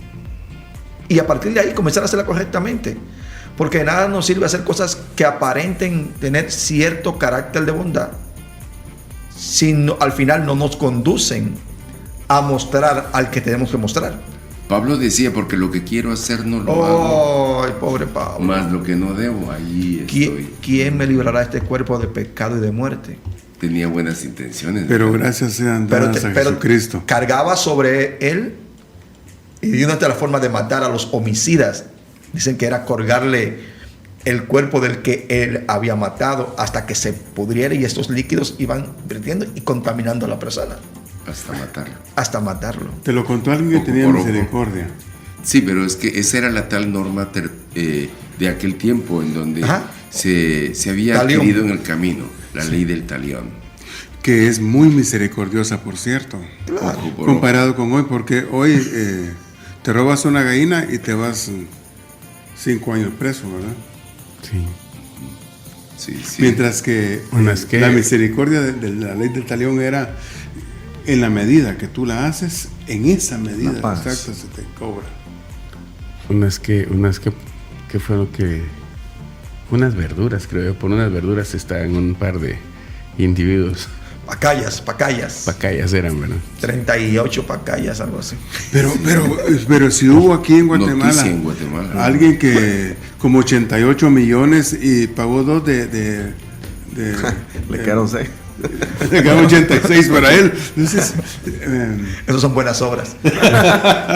y a partir de ahí comenzar a hacerla correctamente, porque nada nos sirve hacer cosas que aparenten tener cierto carácter de bondad si al final no nos conducen a mostrar al que tenemos que mostrar. Pablo decía, porque lo que quiero hacer no lo hago. ¡Ay, pobre Pablo! Más lo que no debo, ahí estoy. ¿Quién me librará de este cuerpo de pecado y de muerte? Tenía buenas intenciones. Pero gracias sean dadas a Jesucristo. Cargaba sobre él, y una de las formas de matar a los homicidas, dicen que era colgarle el cuerpo del que él había matado hasta que se pudriera y estos líquidos iban vertiendo y contaminando a la persona. Hasta matarlo. Te lo contó alguien que tenía misericordia. Sí, pero es que esa era la tal norma de aquel tiempo en donde se había adquirido en el camino la ley del talión. Que es muy misericordiosa, por cierto. Claro. Comparado con hoy, porque hoy te robas una gallina y te vas 5 años preso, ¿verdad? Sí. Mientras que la misericordia de la ley del talión era en la medida que tú la haces, en esa medida exacta se te cobra. ¿Qué fue lo que? Unas verduras, creo yo. Por unas verduras estaban un par de individuos. Pacayas. Pacayas eran, ¿verdad? 38 pacayas, algo así. Pero si hubo aquí en Guatemala, alguien que como 88 millones y pagó 2 de le quedaron 6. Le quedaron 86 para él. Entonces, esos son buenas obras.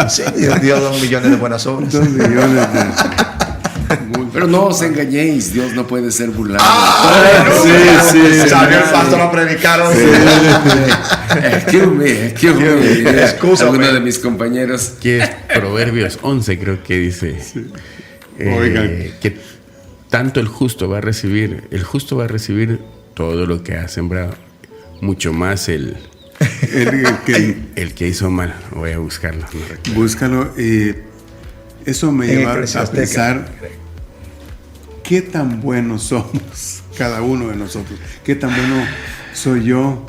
Sí, Dios dio 2 millones de buenas obras. 2 millones de... Pero no os engañéis, Dios no puede ser burlado. Sí. Salió el pastor a predicar hoy. ¿Qué Alguno de mis compañeros. Que es Proverbios 11, creo que dice. Que tanto el justo va a recibir todo lo que ha sembrado, mucho más el que hizo mal. Voy a buscarlo. Búscalo y eso me lleva a pensar qué tan buenos somos cada uno de nosotros, qué tan bueno soy yo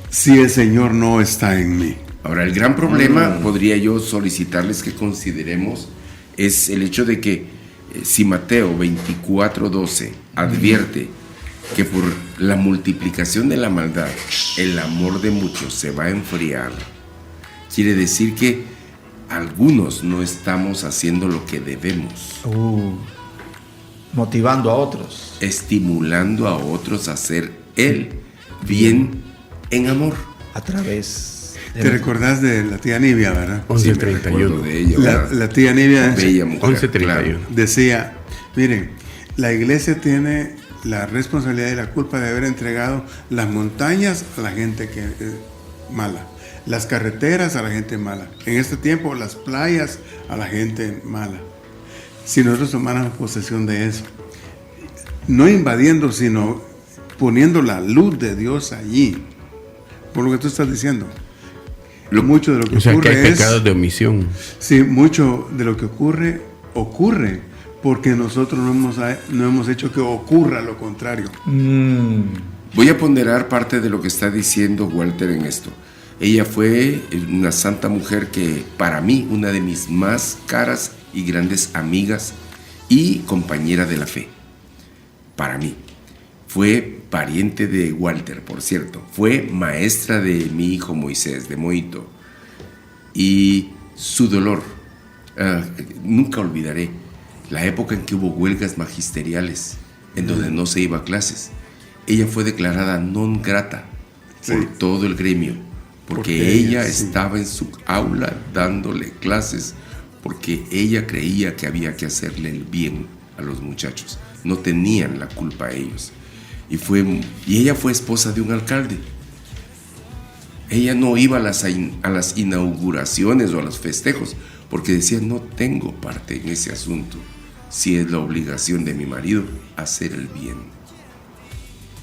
si el Señor no está en mí. Ahora, el gran problema, podría yo solicitarles que consideremos, es el hecho de que si Mateo 24:12 advierte que por la multiplicación de la maldad el amor de muchos se va a enfriar, quiere decir que algunos no estamos haciendo lo que debemos. Motivando a otros. Estimulando a otros a hacer el bien en amor. A través... ¿Te recordás de la tía Nivia, verdad? 11:31 de ella, la tía Nivia, bella mujer, 11:31 claro. Decía, miren, la iglesia tiene la responsabilidad y la culpa de haber entregado las montañas a la gente que es mala, las carreteras a la gente mala, en este tiempo las playas a la gente mala. Si nosotros tomáramos posesión de eso, no invadiendo, sino poniendo la luz de Dios allí, por lo que tú estás diciendo. Mucho de lo que ocurre que hay pecados de omisión. Sí, mucho de lo que ocurre porque nosotros no hemos hecho que ocurra lo contrario. Voy a ponderar parte de lo que está diciendo Walter en esto. Ella fue una santa mujer que, para mí, una de mis más caras y grandes amigas y compañera de la fe. Para mí. Fue pariente de Walter, por cierto. Fue maestra de mi hijo Moisés, de Moito. Y su dolor, nunca olvidaré la época en que hubo huelgas magisteriales, en donde no se iba a clases. Ella fue declarada non grata por todo el gremio, porque ella estaba en su aula dándole clases, porque ella creía que había que hacerle el bien a los muchachos. no tenían la culpa ellos. Y ella fue esposa de un alcalde. Ella no iba a las inauguraciones o a los festejos porque decía, no tengo parte en ese asunto, si es la obligación de mi marido hacer el bien.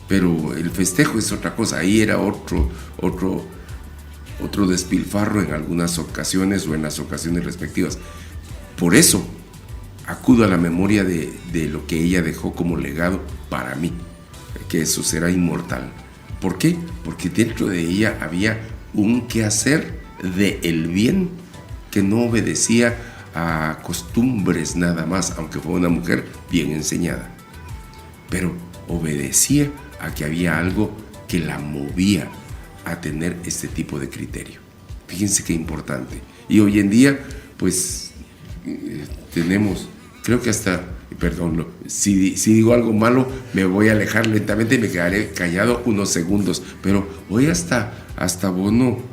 Pero el festejo es otra cosa, ahí era otro despilfarro en algunas ocasiones o en las ocasiones respectivas. Por eso acudo a la memoria de lo que ella dejó como legado para mí, que eso será inmortal. ¿Por qué? Porque dentro de ella había un quehacer del bien que no obedecía a costumbres nada más, aunque fue una mujer bien enseñada, pero obedecía a que había algo que la movía a tener este tipo de criterio. Fíjense qué importante. Y hoy en día, pues, tenemos, creo que hasta, perdón, si digo algo malo, me voy a alejar lentamente y me quedaré callado unos segundos, pero hoy hasta bono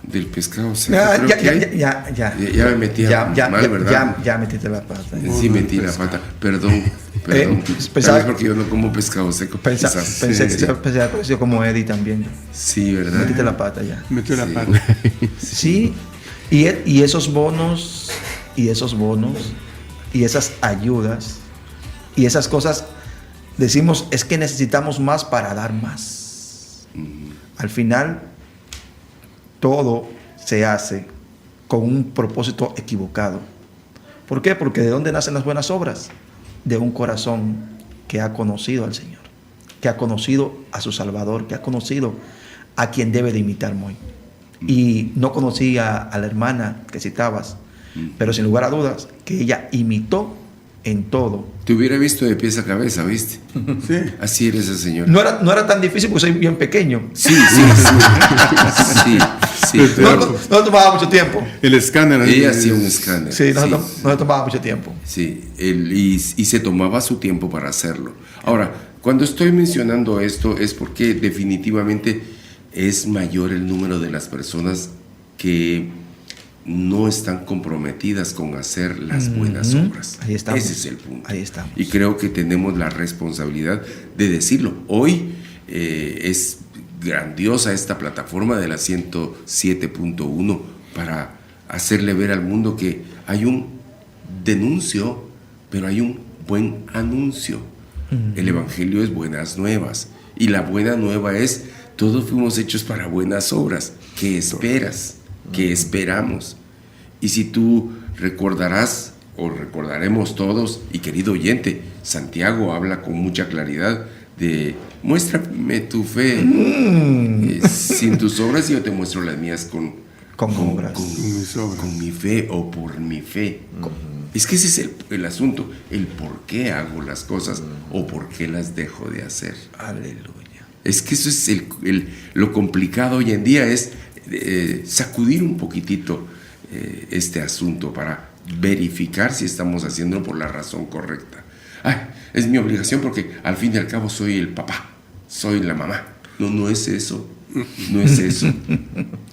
del pescado seco. Ya me metí mal, ¿verdad? Ya metiste la pata. Sí, metí la pata. Perdón. Pensaba porque yo no como pescado seco. Pensé que había parecido como Eddie también. Sí, ¿verdad? Metiste la pata ya. Metió la pata. Sí. Y esos bonos, y esas ayudas, y esas cosas, decimos, es que necesitamos más para dar más. Al final, todo se hace con un propósito equivocado. ¿Por qué? Porque ¿de dónde nacen las buenas obras? De un corazón que ha conocido al Señor, que ha conocido a su Salvador, que ha conocido a quien debe de imitar muy. Y no conocía a la hermana que citabas, pero sin lugar a dudas que ella imitó en todo. Te hubiera visto de pies a cabeza, ¿viste? Sí. Así eres el Señor. No era tan difícil porque soy bien pequeño. Sí. No tomaba mucho tiempo. El escáner. Ella hacía un escáner. Sí, no tomaba mucho tiempo. Sí, y se tomaba su tiempo para hacerlo. Ahora, cuando estoy mencionando esto es porque definitivamente es mayor el número de las personas que no están comprometidas con hacer las buenas obras. Ahí estamos. Ese es el punto. Ahí estamos. Y creo que tenemos la responsabilidad de decirlo. Hoy es grandiosa esta plataforma de la 107.1 para hacerle ver al mundo que hay un denuncio, pero hay un buen anuncio. El Evangelio es buenas nuevas. Y la buena nueva es, todos fuimos hechos para buenas obras. ¿Qué esperas? ¿Qué esperamos? Y si tú recordarás, o recordaremos todos, y querido oyente, Santiago habla con mucha claridad de muéstrame tu fe sin tus obras y yo te muestro las mías con obras. Con mi fe o por mi fe. Es que ese es el asunto, el por qué hago las cosas o por qué las dejo de hacer. Aleluya. Es que eso es lo complicado hoy en día, es sacudir un poquitito este asunto para verificar si estamos haciéndolo por la razón correcta. Es mi obligación porque al fin y al cabo soy el papá, soy la mamá. No es eso. No es eso.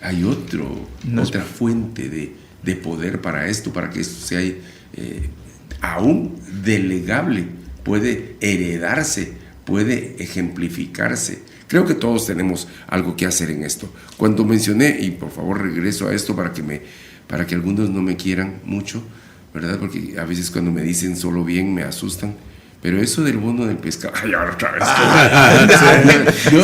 Hay otra fuente de poder para esto, para que esto sea aún delegable, puede heredarse, puede ejemplificarse. Creo que todos tenemos algo que hacer en esto. Cuando mencioné, y por favor regreso a esto para que algunos no me quieran mucho, ¿verdad? Porque a veces cuando me dicen solo bien me asustan. Pero eso del bono del pescado, otra vez. No,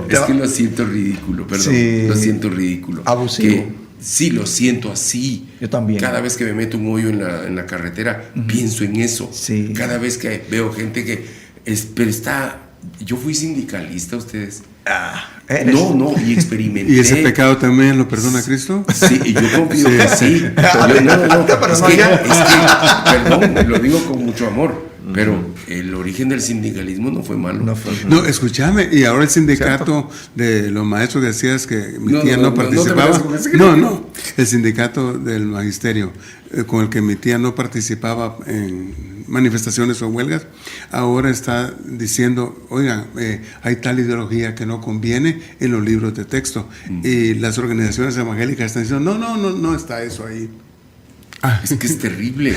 es que lo siento ridículo, perdón. Sí. Lo siento ridículo. Abusivo. Sí, lo siento así. Yo también. Cada vez que me meto un hoyo en la carretera, pienso en eso. Sí. Cada vez que veo gente que pero está. Yo fui sindicalista, ustedes. No, y experimenté. ¿Y ese pecado también lo perdona Cristo? Sí, y yo confío que sí. Perdón, lo digo con mucho amor. Pero el origen del sindicalismo no fue malo. No, escúchame, y ahora el sindicato de los maestros decías que mi tía no participaba. No, el sindicato del magisterio con el que mi tía no participaba en manifestaciones o huelgas, ahora está diciendo, oigan, hay tal ideología que no conviene en los libros de texto. Y las organizaciones evangélicas están diciendo, no está eso ahí. Es que es terrible.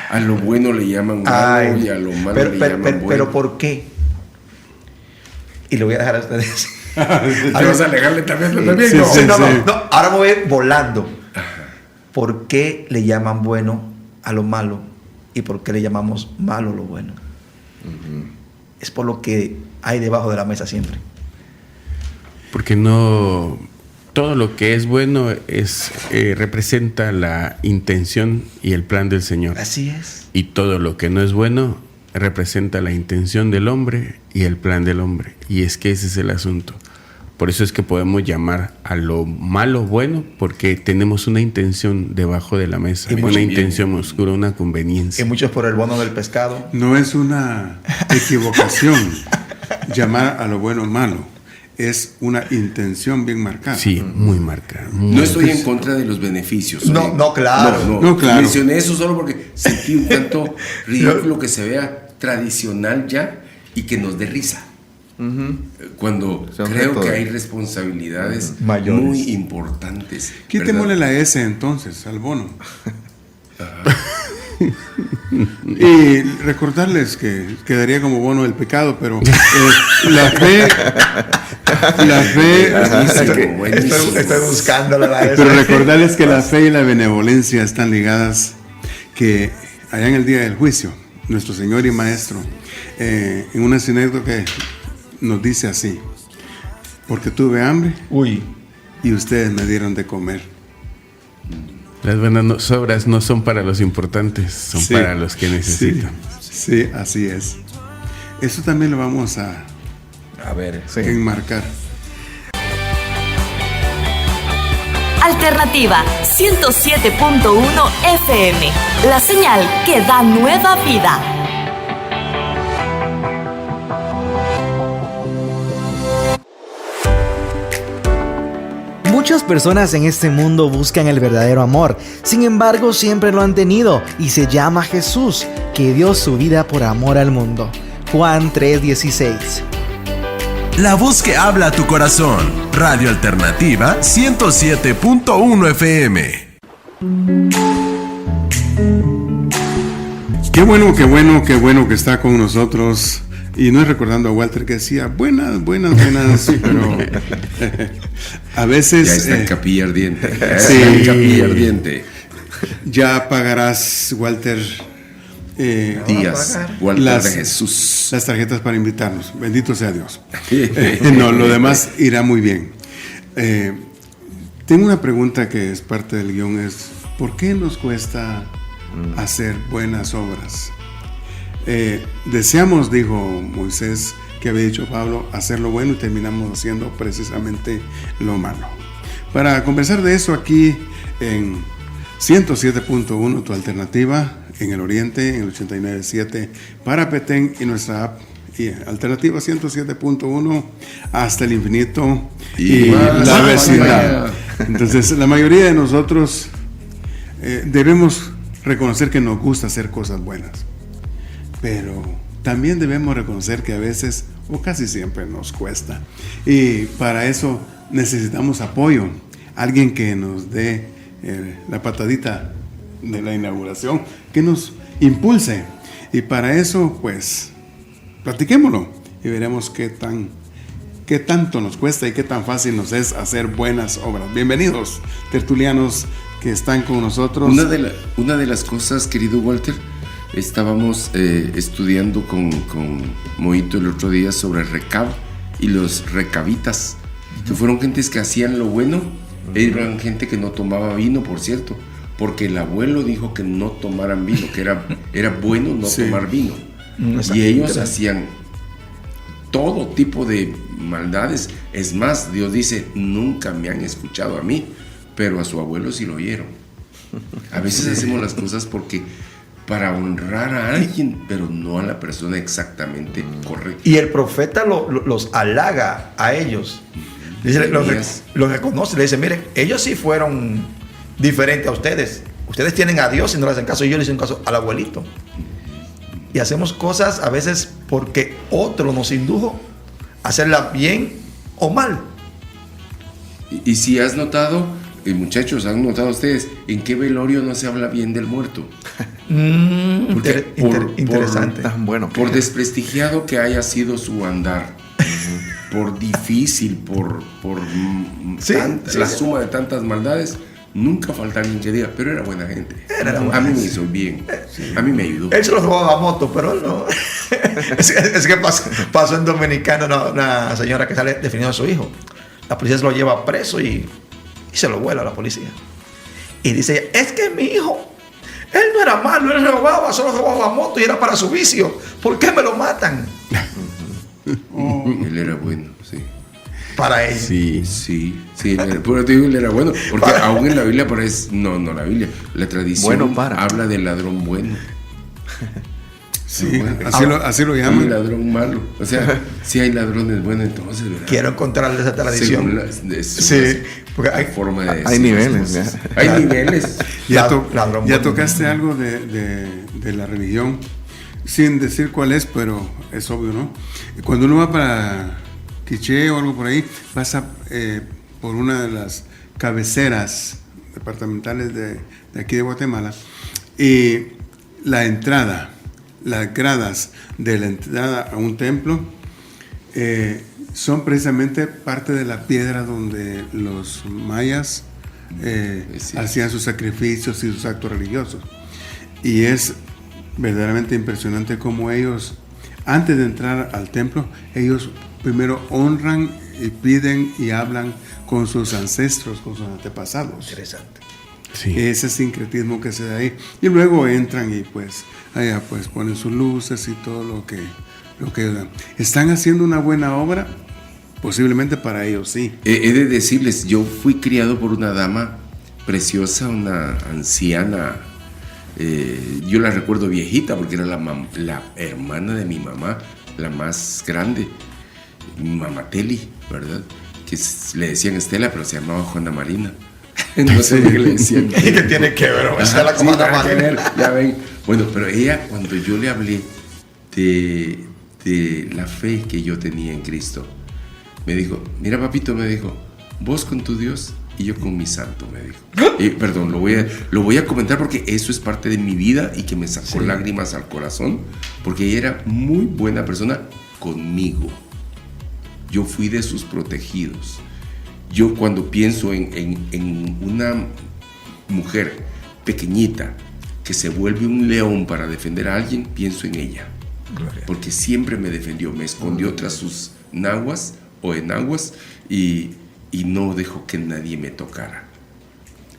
A lo bueno le llaman malo y a lo malo le llaman bueno. Pero ¿por qué? Y lo voy a dejar a ustedes. Te vas a alegarle también. No, ahora voy volando. ¿Por qué le llaman bueno a lo malo? ¿Y por qué le llamamos malo a lo bueno? Es por lo que hay debajo de la mesa siempre. Porque no... Todo lo que es bueno representa la intención y el plan del Señor. Así es. Y todo lo que no es bueno representa la intención del hombre y el plan del hombre. Y es que ese es el asunto. Por eso es que podemos llamar a lo malo bueno, porque tenemos una intención debajo de la mesa, una intención oscura, una conveniencia. Y muchos por el bono del pescado. No es una equivocación llamar a lo bueno malo. Es una intención bien marcada. Sí, muy marcada. No estoy en contra de los beneficios. No, claro. No, claro. Mencioné eso solo porque sentí un tanto ridículo que se vea tradicional ya y que nos dé risa. Cuando creo que hay responsabilidades mayores, muy importantes. Quítemosle la S entonces al bono. Y recordarles que quedaría como bono el pecado, pero la fe estoy buscándola la S. Pero recordarles que la fe y la benevolencia están ligadas, que allá en el día del juicio nuestro Señor y Maestro en una anécdota que nos dice así: porque tuve hambre y ustedes me dieron de comer. Las buenas obras no son para los importantes, son para los que necesitan. Sí, así es. Eso también lo vamos a ver, enmarcar. Alternativa 107.1 FM, la señal que da nueva vida. Muchas personas en este mundo buscan el verdadero amor, sin embargo siempre lo han tenido y se llama Jesús, que dio su vida por amor al mundo. Juan 3:16. La voz que habla a tu corazón. Radio Alternativa 107.1 FM. Qué bueno que está con nosotros. Y no es recordando a Walter que decía buenas, pero a veces... Ya está en capilla ardiente. Ya pagarás, Walter Díaz, Walter de Jesús. Las tarjetas para invitarnos. Bendito sea Dios. No, lo demás irá muy bien. Tengo una pregunta que es parte del guión, es ¿por qué nos cuesta hacer buenas obras? Deseamos, dijo Moisés, que había dicho Pablo, hacer lo bueno y terminamos haciendo precisamente lo malo. Para conversar de eso aquí en 107.1 tu alternativa, en el oriente, en el 89.7 para Petén y nuestra app y alternativa 107.1 hasta el infinito y la vecindad. Entonces la mayoría de nosotros debemos reconocer que nos gusta hacer cosas buenas, pero también debemos reconocer que a veces o casi siempre nos cuesta, y para eso necesitamos apoyo, alguien que nos dé la patadita de la inauguración, que nos impulse, y para eso pues platiquémoslo y veremos qué tanto nos cuesta y qué tan fácil nos es hacer buenas obras. Bienvenidos tertulianos que están con nosotros. Una de las cosas, querido Walter, estábamos estudiando con Moito el otro día sobre el recab y los recabitas, que fueron gentes que hacían lo bueno. Eran gente que no tomaba vino, por cierto, porque el abuelo dijo que no tomaran vino, que era bueno no tomar vino. Y ellos hacían todo tipo de maldades. Es más, Dios dice, nunca me han escuchado a mí, pero a su abuelo sí lo oyeron. A veces hacemos las cosas porque para honrar a alguien, pero no a la persona exactamente correcta. Y el profeta los halaga a ellos. Dice, los reconoce, le dice, miren, ellos sí fueron diferentes a ustedes. Ustedes tienen a Dios y no le hacen caso, y yo le hice un caso al abuelito. Y hacemos cosas a veces porque otro nos indujo a hacerla bien o mal. Y si has notado, muchachos, ¿han notado ustedes en qué velorio no se habla bien del muerto? Porque Interesante. Por desprestigiado que haya sido su andar, por difícil, por la suma de tantas maldades, nunca falta alguien que diga, pero era buena gente. A mí me hizo bien, a mí me ayudó. Él se lo robaba moto, pero él no. es que pasó en Dominicano una señora que sale defendiendo a su hijo. La policía se lo lleva preso y se lo vuela a la policía. Y dice ella, es que mi hijo, él no era malo, él robaba, solo robaba moto y era para su vicio. ¿Por qué me lo matan? Él era bueno, sí. Para él. Sí, pero te digo, él era bueno. Porque aún en la Biblia aparece, no la Biblia, la tradición habla del ladrón bueno. Sí, así lo llaman. El ladrón malo. O sea, si hay ladrones buenos, entonces, ¿verdad? Quiero encontrarle esa tradición. Porque hay forma de hay niveles. Hay niveles. Ya tocaste algo de la religión, sin decir cuál es, pero es obvio, ¿no? Cuando uno va para Quiché o algo por ahí, pasa por una de las cabeceras departamentales de aquí de Guatemala, y la entrada, las gradas de la entrada a un templo son precisamente parte de la piedra donde los mayas hacían sus sacrificios y sus actos religiosos. Y es verdaderamente impresionante cómo ellos, antes de entrar al templo, ellos primero honran y piden y hablan con sus ancestros, con sus antepasados. Interesante. Sí. Ese sincretismo que se da ahí. Y luego entran y pues allá pues ponen sus luces y todo lo que dan. ¿Están haciendo una buena obra? Posiblemente para ellos sí. He de decirles, yo fui criado por una dama preciosa, una anciana. Yo la recuerdo viejita porque era la hermana de mi mamá, la más grande, mamá Teli, ¿verdad? Que le decían Estela, pero se llamaba Juana Marina. No sé qué le decían. ¿Y qué tiene que ver? Estela con Juana Marina. Ya ven. Bueno, pero ella, cuando yo le hablé de la fe que yo tenía en Cristo, me dijo, mira papito, me dijo, vos con tu Dios y yo con mi santo, me dijo. Perdón, lo voy a comentar porque eso es parte de mi vida y que me sacó lágrimas al corazón, porque ella era muy buena persona conmigo. Yo fui de sus protegidos. Yo cuando pienso en una mujer pequeñita que se vuelve un león para defender a alguien, pienso en ella. Gloria. Porque siempre me defendió, me escondió tras sus naguas o enaguas y no dejó que nadie me tocara.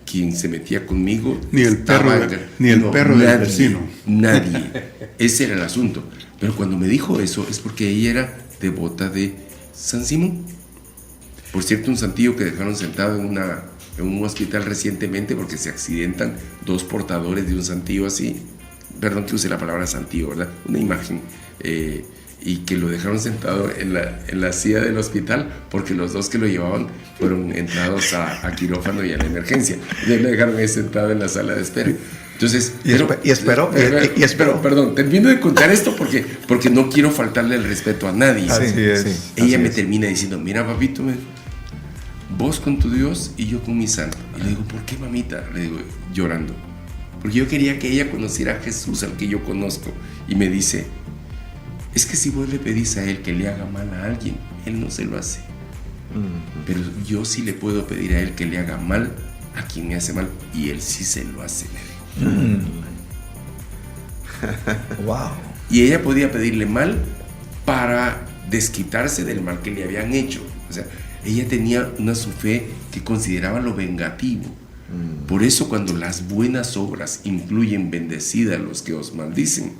Quien se metía conmigo, ni el perro del vecino. Nadie. Ese era el asunto. Pero cuando me dijo eso es porque ella era devota de San Simón. Por cierto, un santillo que dejaron sentado en un hospital recientemente porque se accidentan 2 portadores de un santillo así. Perdón que use la palabra santillo, ¿verdad? Una imagen. Y que lo dejaron sentado en la silla del hospital porque los 2 que lo llevaban fueron entrados a quirófano y a la emergencia. Y lo dejaron ahí sentado en la sala de espera. Entonces, espero. Perdón, termino de contar esto porque no quiero faltarle el respeto a nadie. Ella me termina diciendo, mira papito, vos con tu Dios y yo con mi santo. Y le digo, ¿por qué mamita? Le digo, llorando. Porque yo quería que ella conociera a Jesús, al que yo conozco. Y me dice, es que si vos le pedís a él que le haga mal a alguien, él no se lo hace. Pero yo sí le puedo pedir a él que le haga mal a quien me hace mal, y él sí se lo hace. Wow. Y ella podía pedirle mal para desquitarse del mal que le habían hecho. O sea, ella tenía una su fe que consideraba lo vengativo. Por eso cuando las buenas obras incluyen bendecida a los que os maldicen,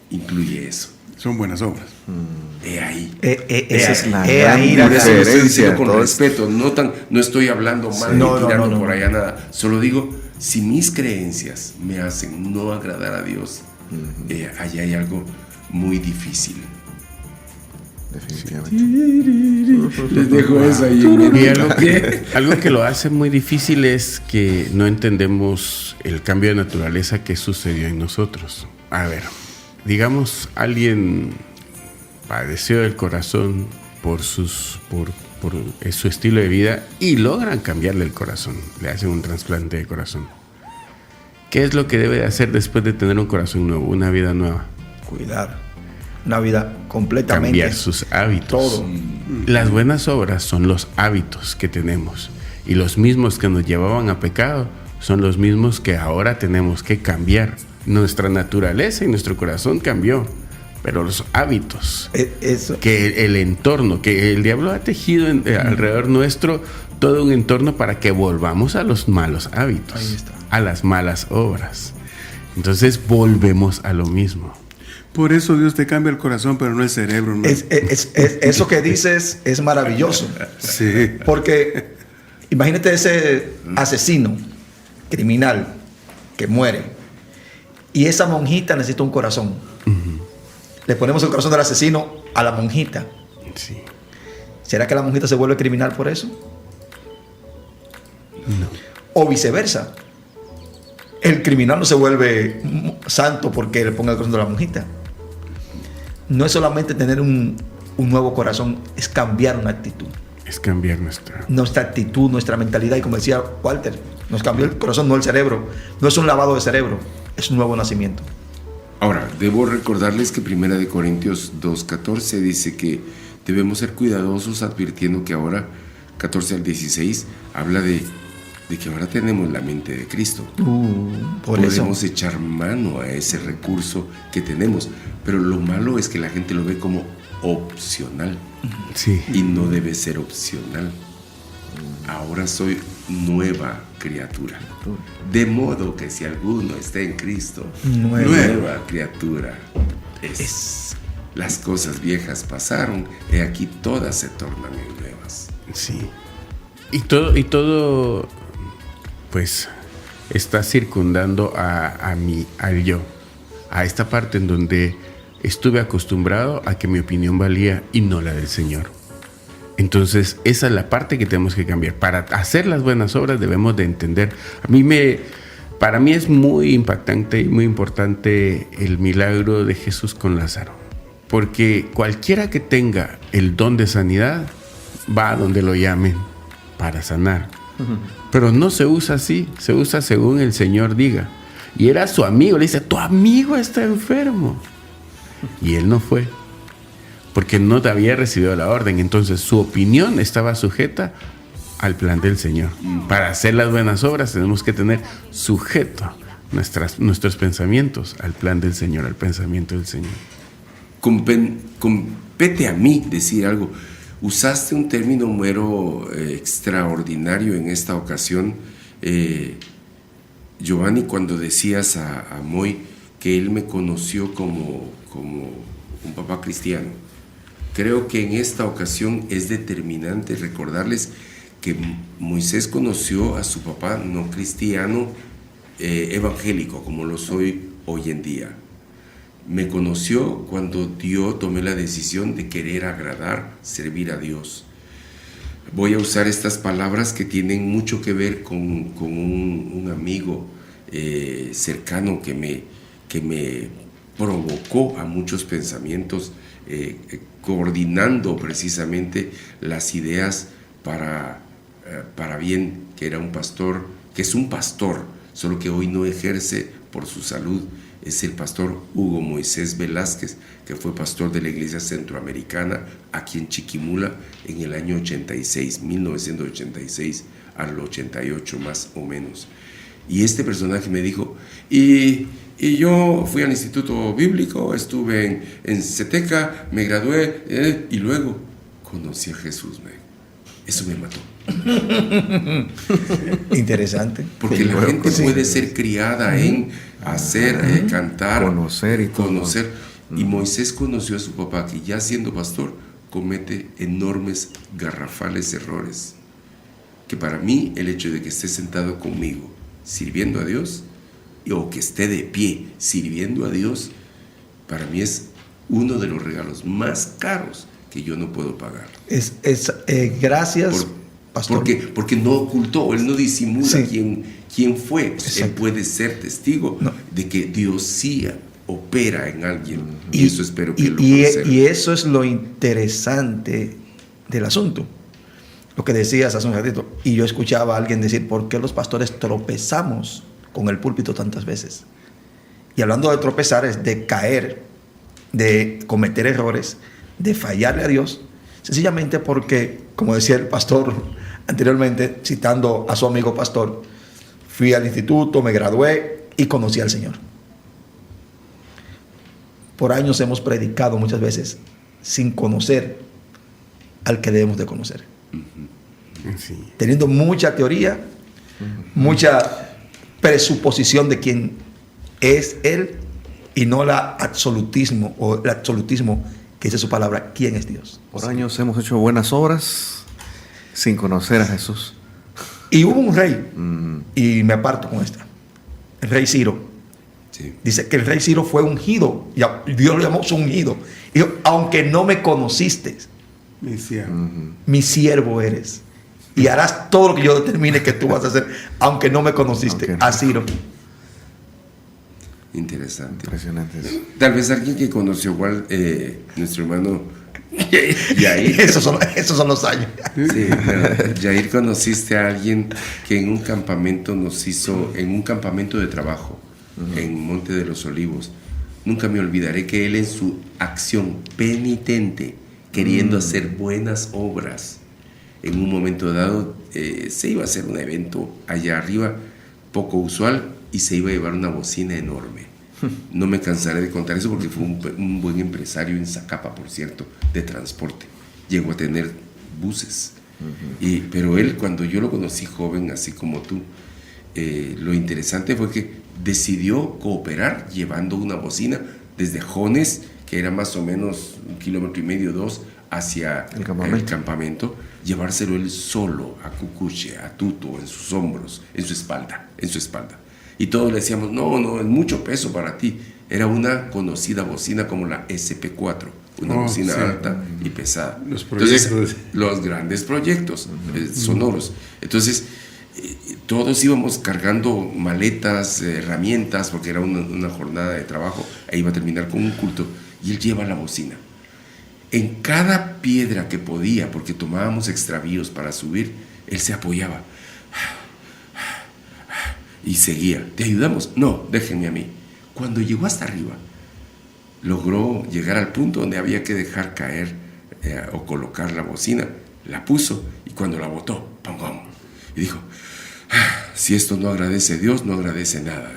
incluye eso. Son buenas obras. Ahí. Esa es la gran Por eso lo estoy diciendo con todo respeto. No estoy hablando mal ni tirando por allá nada. Solo digo, si mis creencias me hacen no agradar a Dios, allá hay algo muy difícil. Definitivamente. Les dejo eso ahí. Y algo que lo hace muy difícil es que no entendemos el cambio de naturaleza que sucedió en nosotros. A ver, digamos, alguien padeció del corazón por por su estilo de vida y logran cambiarle el corazón, le hacen un trasplante de corazón. ¿Qué es lo que debe de hacer después de tener un corazón nuevo, una vida nueva? Cuidar una vida completamente. Cambiar sus hábitos. Todo. Las buenas obras son los hábitos que tenemos, y los mismos que nos llevaban a pecado son los mismos que ahora tenemos que cambiar. Nuestra naturaleza y nuestro corazón cambió, pero los hábitos, Eso. que el entorno, que el diablo ha tejido alrededor nuestro todo un entorno para que volvamos a los malos hábitos, Ahí está. a las malas obras. Entonces volvemos a lo mismo. Por eso Dios te cambia el corazón, pero no el cerebro. ¿No? Eso que dices es maravilloso. Sí. Porque imagínate ese asesino, criminal, que muere. Y esa monjita necesita un corazón. Le ponemos el corazón del asesino a la monjita. Sí. ¿Será que la monjita se vuelve criminal por eso? No. O viceversa. El criminal no se vuelve santo porque le ponga el corazón de la monjita. No es solamente tener un nuevo corazón, es cambiar una actitud. Es cambiar nuestra Actitud, nuestra mentalidad. Y como decía Walter, nos cambió el corazón, no el cerebro. No es un lavado de cerebro, es un nuevo nacimiento. Ahora, debo recordarles que 1 Corintios 2:14 dice que debemos ser cuidadosos, advirtiendo que ahora, 14 al 16, habla de que ahora tenemos la mente de Cristo. Podemos echar mano a ese recurso que tenemos, pero lo malo es que la gente lo ve como opcional. Sí. Y no debe ser opcional. Ahora soy nueva criatura. De modo que si alguno está en Cristo, nueva criatura es. Las cosas viejas pasaron, y aquí todas se tornan en nuevas. Sí. Y todo pues está circundando al yo, a esta parte en donde estuve acostumbrado a que mi opinión valía y no la del Señor. Entonces esa es la parte que tenemos que cambiar. Para hacer las buenas obras debemos de entender. Para mí es muy impactante y muy importante el milagro de Jesús con Lázaro, porque cualquiera que tenga el don de sanidad va a donde lo llamen para sanar. Pero no se usa así, se usa según el Señor diga. Y era su amigo, le dice: tu amigo está enfermo. Y él no fue, porque no había recibido la orden. Entonces su opinión estaba sujeta al plan del Señor. Para hacer las buenas obras tenemos que tener sujeto nuestros pensamientos al plan del Señor, al pensamiento del Señor. Compete a mí decir algo. Usaste un término mero extraordinario en esta ocasión, Giovanni, cuando decías a Moy que él me conoció como un papá cristiano. Creo que en esta ocasión es determinante recordarles que Moisés conoció a su papá no cristiano, evangélico, como lo soy hoy en día. Me conoció cuando yo tomé la decisión de querer agradar, servir a Dios. Voy a usar estas palabras que tienen mucho que ver con un amigo cercano que me provocó a muchos pensamientos, coordinando precisamente las ideas para bien, que era un pastor, que es un pastor, solo que hoy no ejerce por su salud. Es el pastor Hugo Moisés Velázquez, que fue pastor de la Iglesia Centroamericana aquí en Chiquimula en el año 1986 al 88 más o menos. Y este personaje me dijo, y yo fui al Instituto Bíblico, estuve en Ceteca, me gradué y luego conocí a Jesús. Eso me mató. Interesante. Porque la gente puede ser criada en hacer, cantar, conocer. Y Moisés conoció a su papá, que ya siendo pastor comete enormes, garrafales errores. Que para mí el hecho de que esté sentado conmigo sirviendo a Dios, o que esté de pie sirviendo a Dios, para mí es uno de los regalos más caros que yo no puedo pagar. Gracias, pastor. Porque no ocultó, él no disimula quién fue. Exacto. Él puede ser testigo de que Dios sí opera en alguien. Y eso espero que lo conserve. Y eso es lo interesante del asunto. lo que decías hace un ratito, y yo escuchaba a alguien decir, ¿por qué los pastores tropezamos con el púlpito tantas veces? Y hablando de tropezar es de caer, de cometer errores, de fallarle a Dios, sencillamente porque, como decía el pastor anteriormente, citando a su amigo pastor, fui al instituto, me gradué y conocí al Señor. Por años hemos predicado muchas veces sin conocer al que debemos de conocer. Sí. Teniendo mucha teoría, mucha presuposición de quién es Él y no el absolutismo que dice su palabra, quién es Dios. Por años hemos hecho buenas obras sin conocer a Jesús. Y hubo un rey, y me aparto con esta, el rey Ciro. Sí. Dice que el rey Ciro fue ungido, Dios lo llamó su ungido. Y dijo, aunque no me conociste, mi siervo eres. Y harás todo lo que yo determine que tú vas a hacer, aunque no me conociste. A Ciro. Interesante. Impresionante. Tal vez alguien que conoció igual nuestro hermano Yair. Esos son los años. Sí, pero Yair, conociste a alguien que en un campamento en un campamento de trabajo, en Monte de los Olivos. Nunca me olvidaré que él en su acción penitente, queriendo hacer buenas obras, en un momento dado se iba a hacer un evento allá arriba, poco usual, y se iba a llevar una bocina enorme. No me cansaré de contar eso porque fue un buen empresario en Zacapa, por cierto, de transporte. Llegó a tener buses. Pero él, cuando yo lo conocí joven, así como tú, lo interesante fue que decidió cooperar llevando una bocina desde Jones, que era más o menos 1,5 kilómetros, 2, hacia el campamento, llevárselo él solo a Cucuche, a Tuto, en sus hombros, en su espalda. Y todos le decíamos, no, es mucho peso para ti. Era una conocida bocina como la SP4, una bocina alta y pesada. Los grandes proyectos sonoros. Entonces, todos íbamos cargando maletas, herramientas, porque era una jornada de trabajo, e iba a terminar con un culto, y él lleva la bocina. En cada piedra que podía, porque tomábamos extravíos para subir, él se apoyaba. Y seguía. ¿Te ayudamos? No, déjenme a mí. Cuando llegó hasta arriba, logró llegar al punto donde había que dejar caer o colocar la bocina. La puso y cuando la botó, ¡pum, pum! Y dijo, si esto no agradece a Dios, no agradece nada.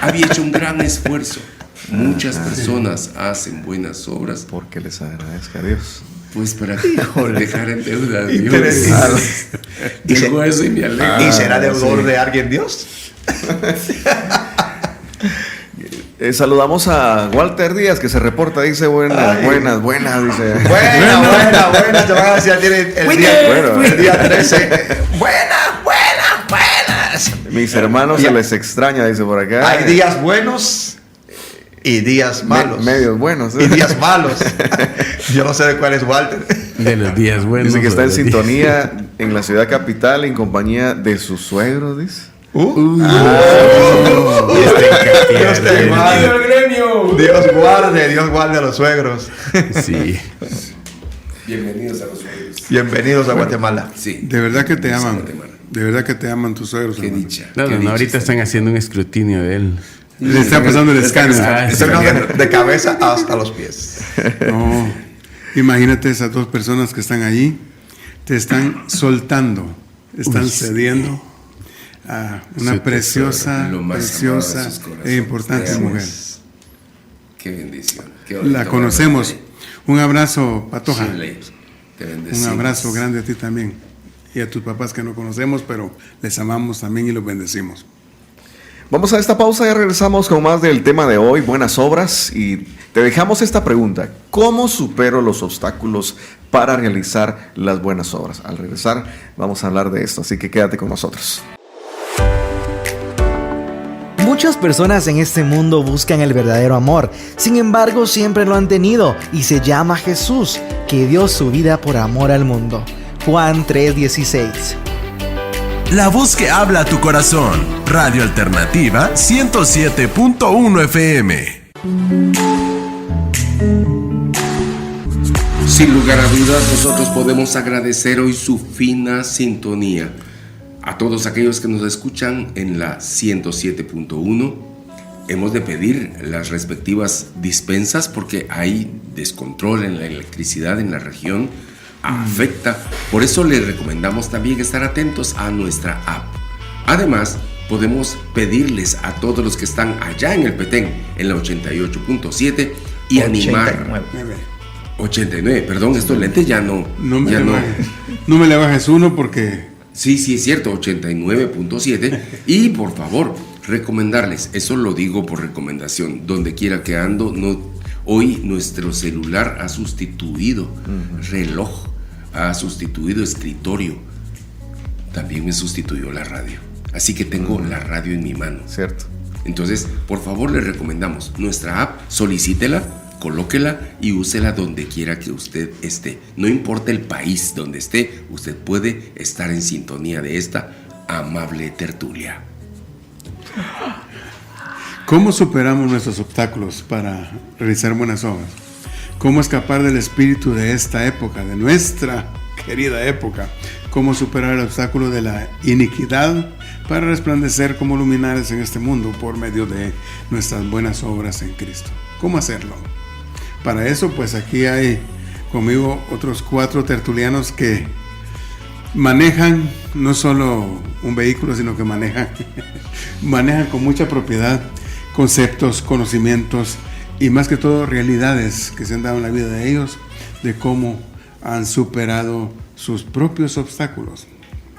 Había hecho un gran esfuerzo. Muchas personas hacen buenas obras. Porque les agradezca a Dios. Pues para dejar en deuda a Dios. Digo eso y me alegro. ¿Y será deudor de alguien Dios? Saludamos a Walter Díaz, que se reporta, dice buenas, dice. Buena. Te van a decir, tiene el día 13. Buenas. Mis hermanos se les extraña, dice por acá. Hay días buenos y días malos. Medios buenos. Y días malos. Yo no sé de cuál es Walter. De los días buenos. Dice que está en sintonía en la ciudad capital en compañía de sus suegros, dice. Dios guarde a los suegros. Sí. Bienvenidos a los suegros. Bienvenidos a Guatemala. Sí. De verdad que te aman. De verdad que te aman tus suegros. Qué hermano. dicha. No, ahorita están haciendo un escrutinio de él. Le están pasando el escáner. De cabeza hasta los pies. No, imagínate esas dos personas que están allí, te están soltando, están cediendo a una preciosa e importante mujer. Qué bendición. La conocemos. Un abrazo, Patoja. Te bendecimos. Un abrazo grande a ti también. Y a tus papás que no conocemos, pero les amamos también y los bendecimos. Vamos a esta pausa y regresamos con más del tema de hoy, buenas obras, y te dejamos esta pregunta: ¿cómo supero los obstáculos para realizar las buenas obras? Al regresar vamos a hablar de esto, así que quédate con nosotros. Muchas personas en este mundo buscan el verdadero amor, sin embargo siempre lo han tenido y se llama Jesús, que dio su vida por amor al mundo. Juan 3:16. La voz que habla a tu corazón. Radio Alternativa 107.1 FM. Sin lugar a dudas, nosotros podemos agradecer hoy su fina sintonía. A todos aquellos que nos escuchan en la 107.1, hemos de pedir las respectivas dispensas porque hay descontrol en la electricidad en la región, afecta. Por eso les recomendamos también estar atentos a nuestra app. Además, podemos pedirles a todos los que están allá en el Petén, en la 88.7, y 89, perdón, estos lentes ya no. No me le bajes uno porque... Sí, es cierto, 89.7. Y por favor, recomendarles, eso lo digo por recomendación, donde quiera que ando, hoy nuestro celular ha sustituido reloj, ha sustituido escritorio, también me sustituyó la radio. Así que tengo la radio en mi mano. Cierto. Entonces, por favor, les recomendamos nuestra app, solicítela, colóquela y úsela donde quiera que usted esté. No importa el país donde esté, usted puede estar en sintonía de esta amable tertulia. ¿Cómo superamos nuestros obstáculos para realizar buenas obras? ¿Cómo escapar del espíritu de esta época, de nuestra querida época? ¿Cómo superar el obstáculo de la iniquidad para resplandecer como luminares en este mundo por medio de nuestras buenas obras en Cristo? ¿Cómo hacerlo? Para eso, pues aquí hay conmigo otros 4 tertulianos que manejan no solo un vehículo, sino que manejan con mucha propiedad conceptos, conocimientos y más que todo realidades que se han dado en la vida de ellos, de cómo han superado sus propios obstáculos.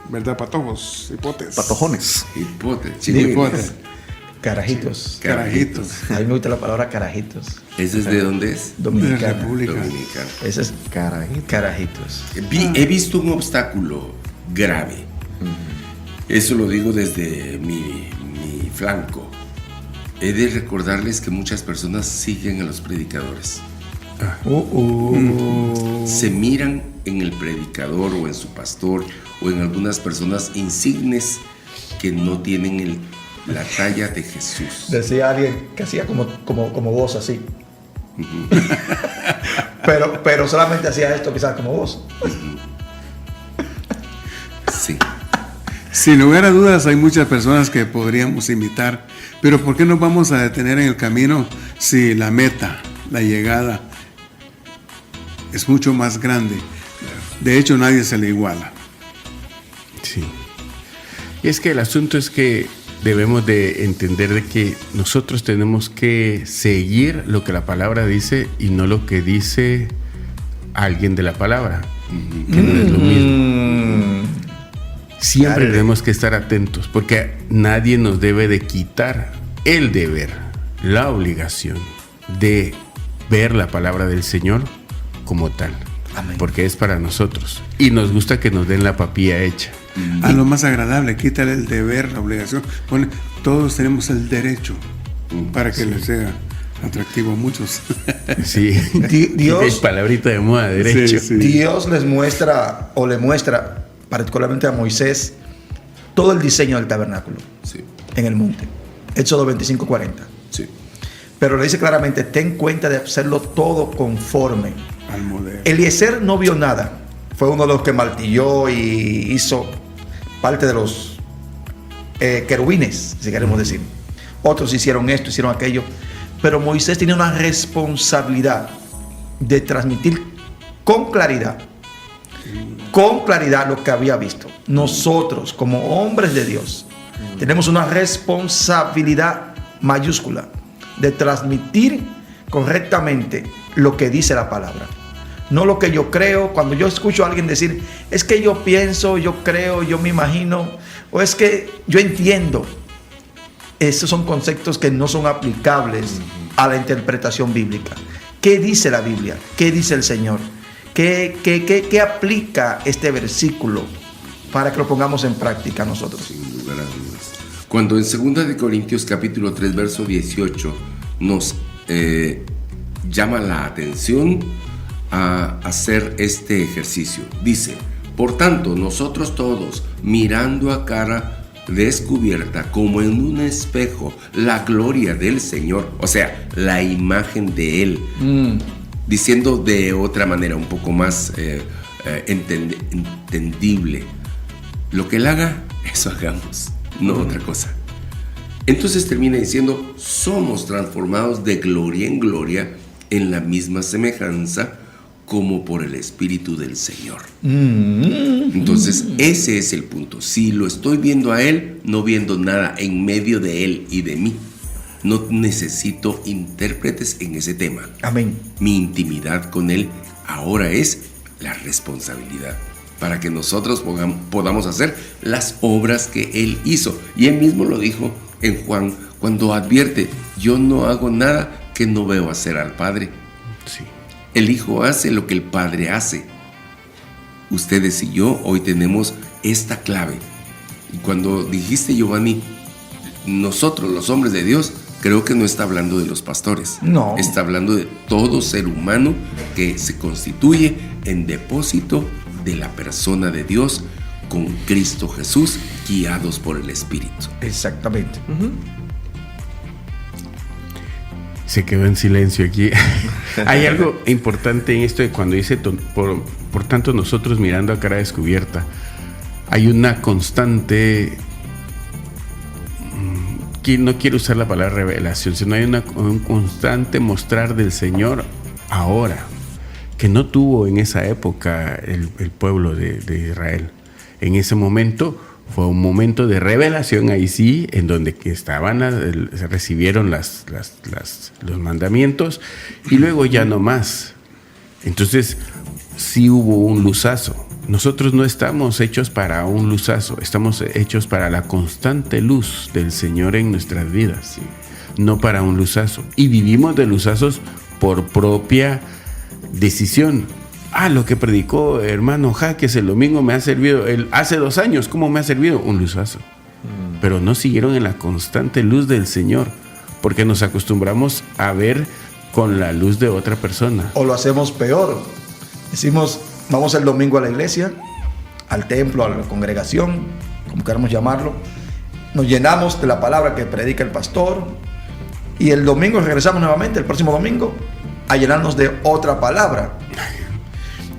¿Verdad, patojos? Hipotes. Patojones. Hipotes. Carajitos. Carajitos. A mí me gusta la palabra carajitos. ¿Ese es de dónde es? Dominicana. De República. Dominicana. Ese es carajitos. He visto un obstáculo grave. Eso lo digo desde mi flanco. He de recordarles que muchas personas siguen a los predicadores. Se miran en el predicador o en su pastor o en algunas personas insignes que no tienen la talla de Jesús. Decía alguien que hacía como vos así. pero solamente hacía esto quizás como vos. Sí. Sin lugar a dudas hay muchas personas que podríamos imitar, pero ¿por qué nos vamos a detener en el camino si la meta, la llegada es mucho más grande? De hecho, nadie se le iguala. Sí. Y es que el asunto es que debemos de entender de que nosotros tenemos que seguir lo que la palabra dice y no lo que dice alguien de la palabra, que no es lo mismo. Siempre tenemos que estar atentos porque nadie nos debe de quitar el deber, la obligación de ver la palabra del Señor como tal. Amén. Porque es para nosotros y nos gusta que nos den la papilla hecha. A lo más agradable, quítale el deber, la obligación. Bueno, todos tenemos el derecho para que les sea atractivo a muchos. Sí, Dios, es palabrita de moda, derecho. Sí. Dios les muestra o le muestra particularmente a Moisés todo el diseño del tabernáculo en el monte. Éxodo 25:40. Sí. Pero le dice claramente, ten cuenta de hacerlo todo conforme al modelo. Eliezer no vio nada. Fue uno de los que martilló y hizo parte de los querubines, si queremos decir. Otros hicieron esto, hicieron aquello. Pero Moisés tenía una responsabilidad de transmitir con claridad lo que había visto. Nosotros, como hombres de Dios, tenemos una responsabilidad mayúscula de transmitir correctamente lo que dice la palabra. No lo que yo creo. Cuando yo escucho a alguien decir, es que yo pienso, yo creo, yo me imagino, o es que yo entiendo. Esos son conceptos que no son aplicables a la interpretación bíblica. ¿Qué dice la Biblia? ¿Qué dice el Señor? ¿Qué aplica este versículo para que lo pongamos en práctica nosotros? Sin lugar a dudas. Cuando en 2 de Corintios capítulo 3 verso 18 nos llama la atención a hacer este ejercicio. Dice, por tanto, nosotros todos, mirando a cara descubierta como en un espejo la gloria del Señor, o sea, la imagen de Él, Diciendo de otra manera, un poco más entendible, lo que Él haga, eso hagamos, no otra cosa. Entonces termina diciendo, somos transformados de gloria en gloria en la misma semejanza como por el Espíritu del Señor. Entonces ese es el punto. Si lo estoy viendo a Él, no viendo nada en medio de Él y de mí. No necesito intérpretes en ese tema. Amén. Mi intimidad con Él ahora es la responsabilidad para que nosotros podamos hacer las obras que Él hizo. Y Él mismo lo dijo en Juan cuando advierte, yo no hago nada que no veo hacer al Padre. Sí. El Hijo hace lo que el Padre hace. Ustedes y yo hoy tenemos esta clave. Y cuando dijiste, Giovanni, nosotros los hombres de Dios, creo que no está hablando de los pastores. No. Está hablando de todo ser humano que se constituye en depósito de la persona de Dios con Cristo Jesús, guiados por el Espíritu. Exactamente. Se quedó en silencio aquí. Hay algo importante en esto de cuando dice, por tanto nosotros mirando a cara descubierta. Hay una constante, no quiero usar la palabra revelación, sino hay un constante mostrar del Señor ahora, que no tuvo en esa época el pueblo de Israel. En ese momento fue un momento de revelación, ahí sí, en donde que recibieron los mandamientos y luego ya no más. Entonces sí hubo un luzazo. Nosotros no estamos hechos para un luzazo, estamos hechos para la constante luz del Señor en nuestras vidas, ¿sí? No para un luzazo. Y vivimos de luzazos por propia decisión. Lo que predicó hermano Jaques el domingo me ha servido, hace 2 años, ¿cómo me ha servido? Un luzazo. Pero no siguieron en la constante luz del Señor, porque nos acostumbramos a ver con la luz de otra persona. O lo hacemos peor. Decimos, vamos el domingo a la iglesia, al templo, a la congregación, como queramos llamarlo. Nos llenamos de la palabra que predica el pastor y el domingo regresamos nuevamente, el próximo domingo, a llenarnos de otra palabra.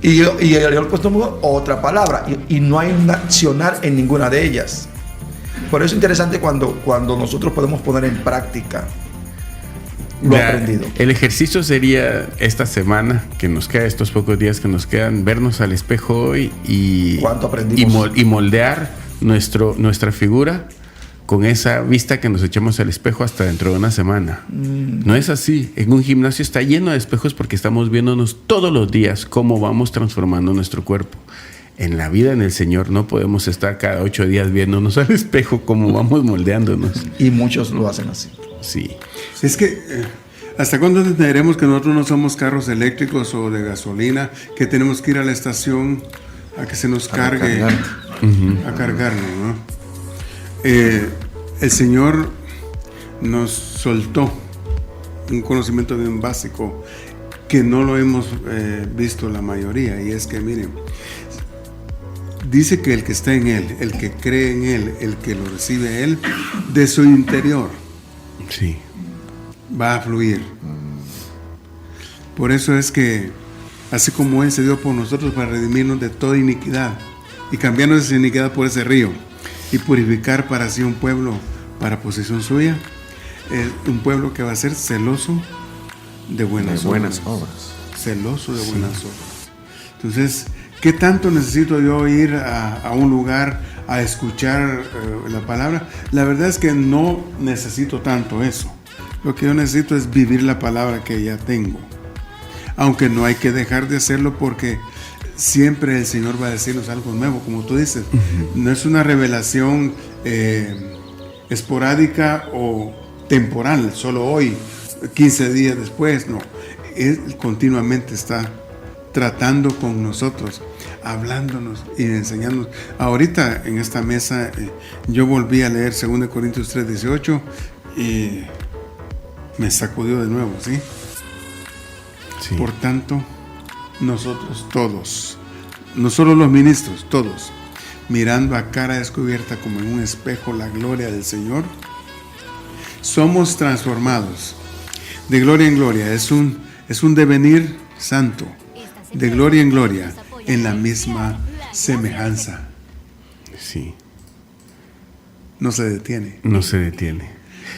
Y el próximo otra palabra. Y no hay un accionar en ninguna de ellas. Por eso es interesante cuando nosotros podemos poner en práctica lo aprendido. El ejercicio sería esta semana que nos queda, estos pocos días que nos quedan, vernos al espejo hoy y moldear nuestra figura con esa vista que nos echamos al espejo hasta dentro de una semana. No es así. En un gimnasio está lleno de espejos porque estamos viéndonos todos los días cómo vamos transformando nuestro cuerpo. En la vida en el Señor no podemos estar cada 8 días viéndonos al espejo cómo vamos moldeándonos. Y muchos lo hacen así. Sí. Es que, ¿hasta cuándo entenderemos que nosotros no somos carros eléctricos o de gasolina, que tenemos que ir a la estación a que se nos cargue, a cargarnos, ¿no? El Señor nos soltó un conocimiento bien básico que no lo hemos visto la mayoría, y es que, miren, dice que el que está en Él, el que cree en Él, el que lo recibe Él, de su interior, sí, va a fluir. Por eso es que, así como Él se dio por nosotros para redimirnos de toda iniquidad y cambiarnos esa iniquidad por ese río y purificar para sí un pueblo para posesión suya, un pueblo que va a ser celoso de buenas obras. Celoso de buenas obras. Entonces, ¿qué tanto necesito yo ir a un lugar a escuchar la palabra? La verdad es que no necesito tanto eso. Lo que yo necesito es vivir la palabra que ya tengo. Aunque no hay que dejar de hacerlo, porque siempre el Señor va a decirnos algo nuevo, como tú dices. No es una revelación esporádica o temporal, solo hoy, 15 días después, no. Él continuamente está tratando con nosotros, hablándonos y enseñándonos. Ahorita en esta mesa yo volví a leer 2 Corintios 3:18 y me sacudió de nuevo, ¿sí? Sí. Por tanto, nosotros todos, no solo los ministros, todos, mirando a cara descubierta como en un espejo la gloria del Señor, somos transformados de gloria en gloria. Es un devenir santo, de gloria en gloria, en la misma semejanza. Sí. No se detiene. No se detiene.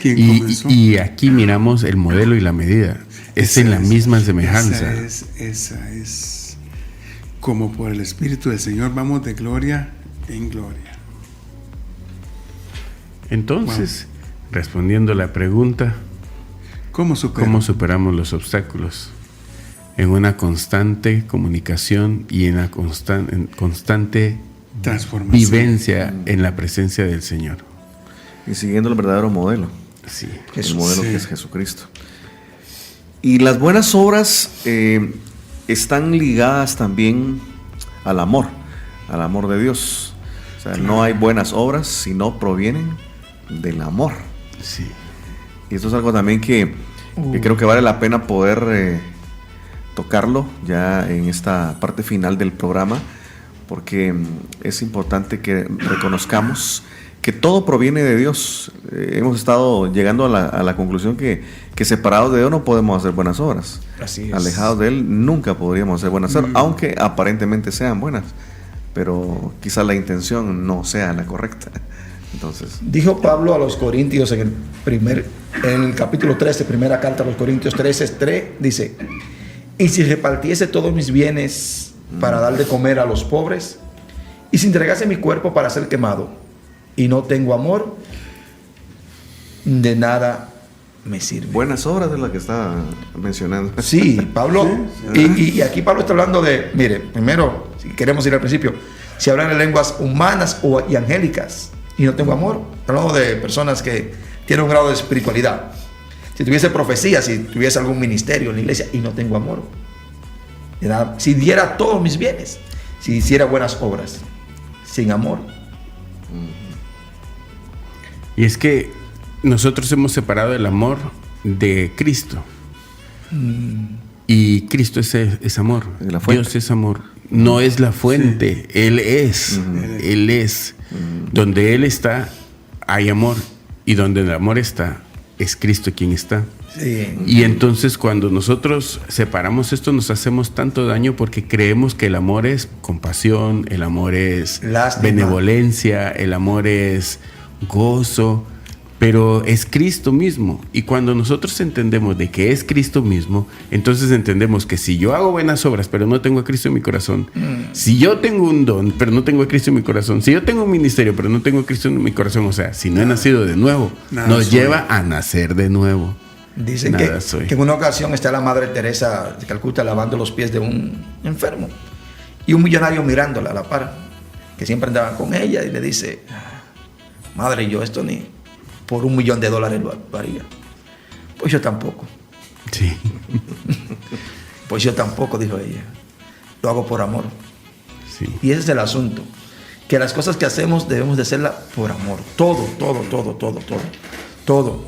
¿Quién comenzó? Y aquí miramos el modelo y la medida. Es en la misma semejanza. Esa es. Como por el Espíritu del Señor vamos de gloria en gloria. Entonces, respondiendo a la pregunta, ¿Cómo superamos los obstáculos? En una constante comunicación y en una constante transformación, vivencia en la presencia del Señor. Y siguiendo el verdadero modelo. Sí. El modelo que es Jesucristo. Y las buenas obras están ligadas también al amor de Dios. O sea, no hay buenas obras si no provienen del amor. Sí. Y esto es algo también que creo que vale la pena poder tocarlo ya en esta parte final del programa, porque es importante que reconozcamos que todo proviene de Dios. Hemos estado llegando a la conclusión que separados de Dios no podemos hacer buenas obras. Así es. Alejados de Él nunca podríamos hacer buenas obras, aunque aparentemente sean buenas, pero quizás la intención no sea la correcta. Entonces, dijo Pablo a los Corintios en el capítulo 13, primera carta a los Corintios 13:3, dice: y si repartiese todos mis bienes para dar de comer a los pobres, y si entregase mi cuerpo para ser quemado, y no tengo amor, de nada me sirve. Buenas obras es la que está mencionando. Sí, Pablo, y aquí Pablo está hablando de, mire, primero, si queremos ir al principio, si hablan de lenguas humanas y angélicas, y no tengo amor, hablando de personas que tienen un grado de espiritualidad. Si tuviese profecía, si tuviese algún ministerio en la iglesia y no tengo amor, si diera todos mis bienes, si hiciera buenas obras, sin amor. Y es que nosotros hemos separado el amor de Cristo. Y Cristo es amor. Dios es amor. No es la fuente. Sí. Él es. Él es. Donde Él está, hay amor. Y donde el amor está, es Cristo quien está. Sí. Y entonces cuando nosotros separamos esto, nos hacemos tanto daño porque creemos que el amor es compasión, el amor es benevolencia, el amor es gozo, pero es Cristo mismo. Y cuando nosotros entendemos de que es Cristo mismo, entonces entendemos que si yo hago buenas obras pero no tengo a Cristo en mi corazón, si yo tengo un don pero no tengo a Cristo en mi corazón, si yo tengo un ministerio pero no tengo a Cristo en mi corazón, o sea, si no he nacido de nuevo, nos lleva a nacer de nuevo. Dicen que en una ocasión está la Madre Teresa de Calcuta lavando los pies de un enfermo y un millonario mirándola a la par, que siempre andaban con ella, y le dice: madre, yo esto ni por $1 millón lo haría. Pues yo tampoco. Sí. Pues yo tampoco, dijo ella. Lo hago por amor. Sí. Y ese es el asunto. Que las cosas que hacemos debemos de hacerlas por amor. Todo.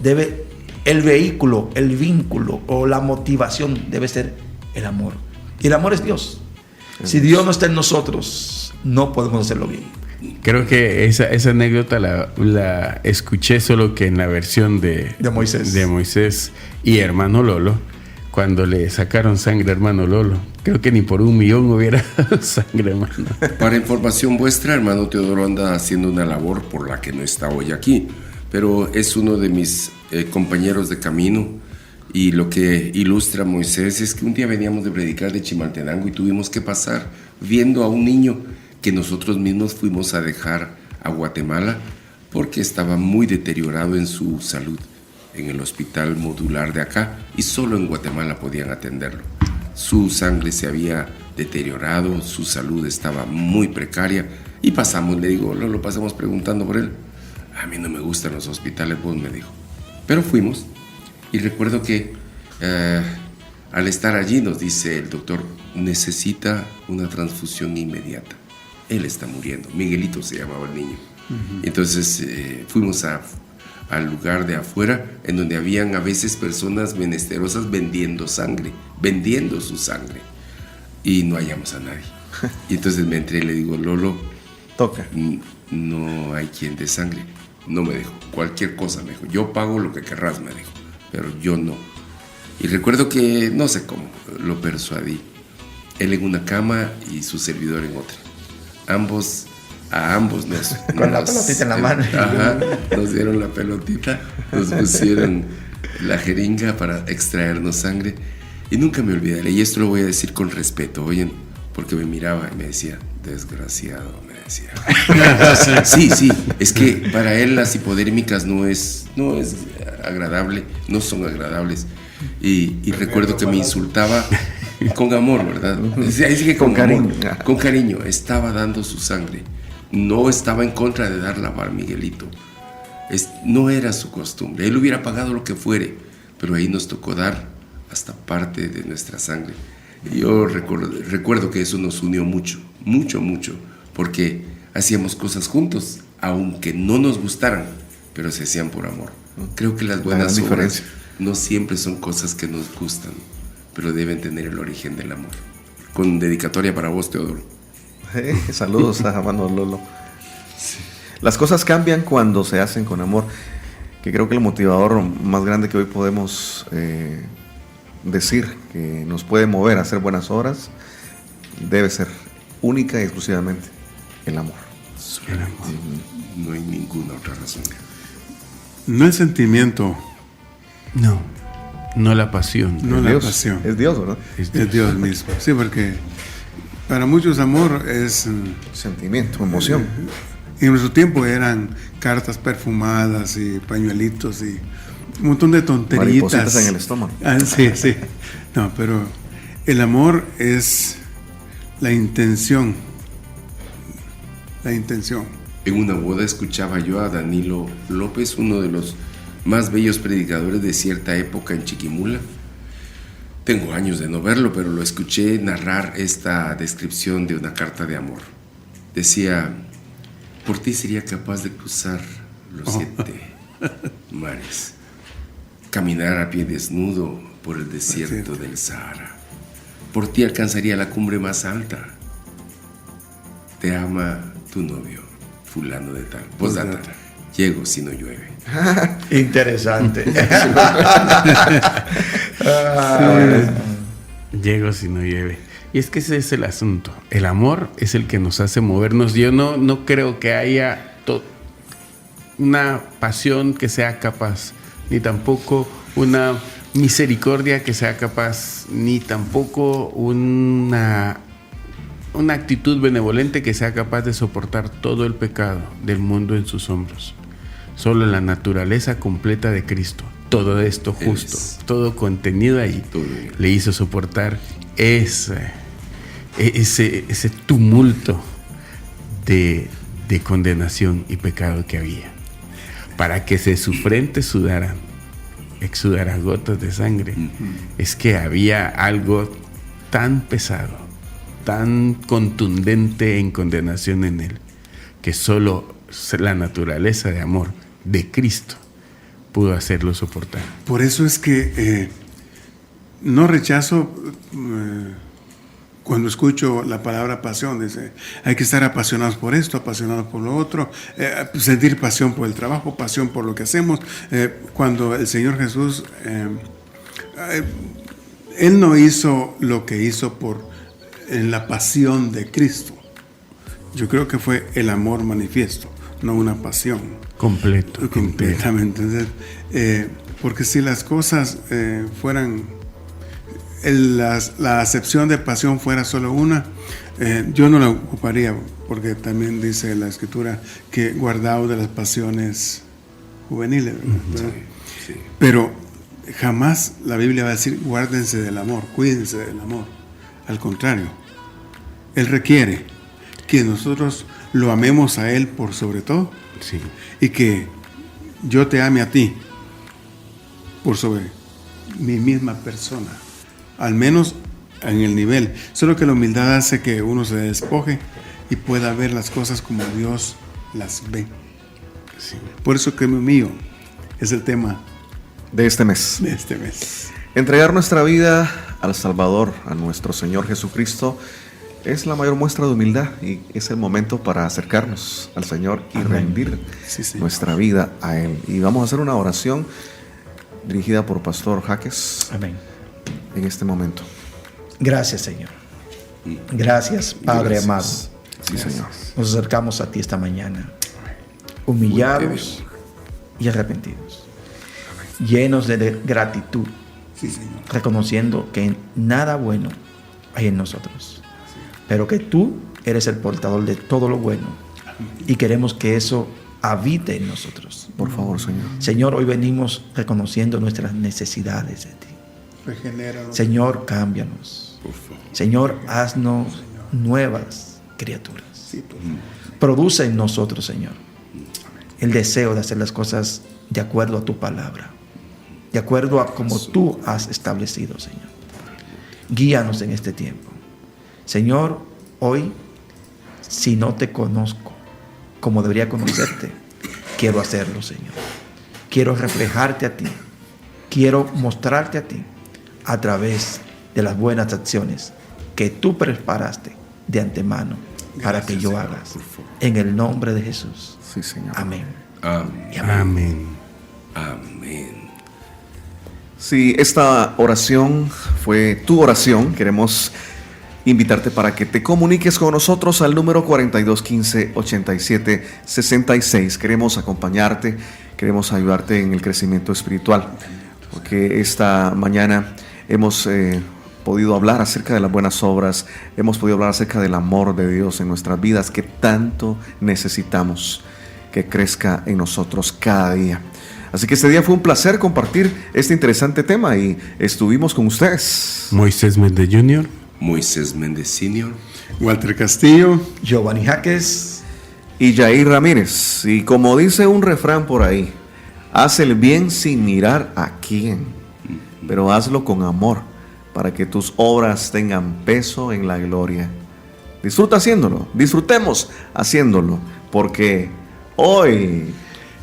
Debe, el vehículo, el vínculo o la motivación debe ser el amor. Y el amor es Dios. Si Dios no está en nosotros, no podemos hacerlo bien. Creo que esa anécdota la escuché solo que en la versión de Moisés y hermano Lolo, cuando le sacaron sangre a hermano Lolo. Creo que ni por $1 millón hubiera dado sangre, hermano. Para información vuestra, hermano Teodoro anda haciendo una labor por la que no está hoy aquí, pero es uno de mis compañeros de camino. Y lo que ilustra a Moisés es que un día veníamos de predicar de Chimaltenango y tuvimos que pasar viendo a un niño que nosotros mismos fuimos a dejar a Guatemala porque estaba muy deteriorado en su salud en el hospital modular de acá, y solo en Guatemala podían atenderlo. Su sangre se había deteriorado, su salud estaba muy precaria, y pasamos, le digo, lo pasamos preguntando por él. A mí no me gustan los hospitales, vos, me dijo. Pero fuimos, y recuerdo que al estar allí nos dice el doctor: necesita una transfusión inmediata. Él está muriendo. Miguelito se llamaba el niño. Entonces fuimos al lugar de afuera, en donde habían a veces personas menesterosas vendiendo su sangre, y no hallamos a nadie. Y entonces me entré y le digo: Lolo, toca. No hay quien dé sangre. No, me dijo, cualquier cosa, me dijo, yo pago lo que querrás, me dijo, pero yo no. Y recuerdo que, no sé cómo, lo persuadí. Él en una cama y su servidor en otra. A ambos nos... Con la pelotita en la mano. Ajá, nos dieron la pelotita, nos pusieron la jeringa para extraernos sangre. Y nunca me olvidaré, y esto lo voy a decir con respeto, oyen, porque me miraba y me decía, desgraciado, me decía. Sí, es que para él las hipodérmicas no es agradable, no son agradables. Y recuerdo que me insultaba con amor, ¿verdad? Ahí sí que con cariño. Con cariño, estaba dando su sangre. No estaba en contra de darla a Miguelito. No era su costumbre. Él hubiera pagado lo que fuere, pero ahí nos tocó dar hasta parte de nuestra sangre. Y yo recuerdo que eso nos unió mucho, porque hacíamos cosas juntos, aunque no nos gustaran, pero se hacían por amor. Creo que las buenas obras no siempre son cosas que nos gustan, pero deben tener el origen del amor. Con dedicatoria para vos, Teodoro. Saludos a hermano Lolo. Sí. Las cosas cambian cuando se hacen con amor, que creo que el motivador más grande que hoy podemos decir que nos puede mover a hacer buenas obras debe ser única y exclusivamente el amor. El amor. No hay ninguna otra razón. No el sentimiento. No la pasión. No la pasión. Es Dios, ¿verdad? Es Dios mismo. Sí, porque para muchos amor es sentimiento, emoción. En nuestro tiempo eran cartas perfumadas y pañuelitos y un montón de tonteritas. Maripositas en el estómago. Sí. No, pero el amor es la intención. En una boda escuchaba yo a Danilo López, uno de los más bellos predicadores de cierta época en Chiquimula. Tengo años de no verlo, pero lo escuché narrar esta descripción de una carta de amor. Decía, por ti sería capaz de cruzar los 7 mares, caminar a pie desnudo por el desierto del Sahara. Por ti alcanzaría la cumbre más alta. Te ama tu novio, fulano de tal. Postdata, llego si no llueve. Interesante. Llego si no llueve. Y es que ese es el asunto. El amor es el que nos hace movernos. Yo no creo que haya una pasión que sea capaz, ni tampoco una misericordia que sea capaz, ni tampoco una actitud benevolente que sea capaz de soportar todo el pecado del mundo en sus hombros. Solo la naturaleza completa de Cristo, todo esto justo, todo contenido ahí, le hizo soportar ese tumulto de condenación y pecado que había, para que de su frente exudara gotas de sangre. Es que había algo tan pesado, tan contundente en condenación en él, que solo la naturaleza de amor de Cristo pudo hacerlo soportar. Por eso es que no rechazo cuando escucho la palabra pasión. Dice, hay que estar apasionados por esto, apasionados por lo otro, sentir pasión por el trabajo, pasión por lo que hacemos. Cuando el Señor Jesús, Él no hizo lo que hizo en la pasión de Cristo. Yo creo que fue el amor manifiesto, no una pasión. Completamente. Entonces, porque si las cosas fueran, la acepción de pasión fuera solo una, yo no la ocuparía, porque también dice la Escritura que guardaos de las pasiones juveniles, ¿verdad? Sí. Pero jamás la Biblia va a decir guárdense del amor, cuídense del amor. Al contrario, Él requiere que nosotros lo amemos a Él por sobre todo, y que yo te ame a ti por sobre mi misma persona, al menos en el nivel. Solo que la humildad hace que uno se despoje y pueda ver las cosas como Dios las ve. Por eso que mío es el tema de este mes. Entregar nuestra vida al Salvador, a nuestro Señor Jesucristo, es la mayor muestra de humildad, y es el momento para acercarnos al Señor y rendir nuestra vida a Él. Y vamos a hacer una oración dirigida por Pastor Jaques. Amén. En este momento. Gracias, Señor. Gracias, Padre amado. Sí, Señor. Nos acercamos a ti esta mañana, humillados y arrepentidos, llenos de gratitud, reconociendo que nada bueno hay en nosotros, pero que tú eres el portador de todo lo bueno y queremos que eso habite en nosotros. Por favor, Señor. Señor, hoy venimos reconociendo nuestras necesidades de ti. Regenéranos. Señor, cámbianos. Señor, haznos nuevas criaturas. Produce en nosotros, Señor, el deseo de hacer las cosas de acuerdo a tu palabra, de acuerdo a como tú has establecido, Señor. Guíanos en este tiempo. Señor, hoy, si no te conozco como debería conocerte, quiero hacerlo, Señor. Quiero reflejarte a ti. Quiero mostrarte a ti a través de las buenas acciones que tú preparaste de antemano para que yo hagas. En el nombre de Jesús. Sí, Señor. Amén. Amén. Amén. Si esta oración fue tu oración, queremos invitarte para que te comuniques con nosotros al número 4215-8766. Queremos acompañarte, queremos ayudarte en el crecimiento espiritual, porque esta mañana hemos podido hablar acerca de las buenas obras, hemos podido hablar acerca del amor de Dios en nuestras vidas, que tanto necesitamos que crezca en nosotros cada día. Así que este día fue un placer compartir este interesante tema y estuvimos con ustedes. Moisés Méndez Jr., Moisés Méndez Sr., Walter Castillo, Giovanni Jaques y Jair Ramírez. Y como dice un refrán por ahí, haz el bien sin mirar a quién, pero hazlo con amor, para que tus obras tengan peso en la gloria. Disfruta haciéndolo, disfrutemos haciéndolo, porque hoy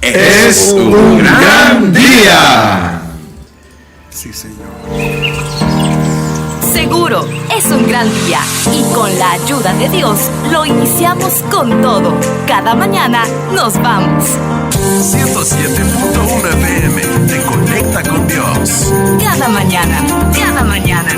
es un gran día. sí, Señor. Seguro es un gran día y con la ayuda de Dios lo iniciamos con todo. Cada mañana nos vamos. 107.1 FM te conecta con Dios. Cada mañana, cada mañana.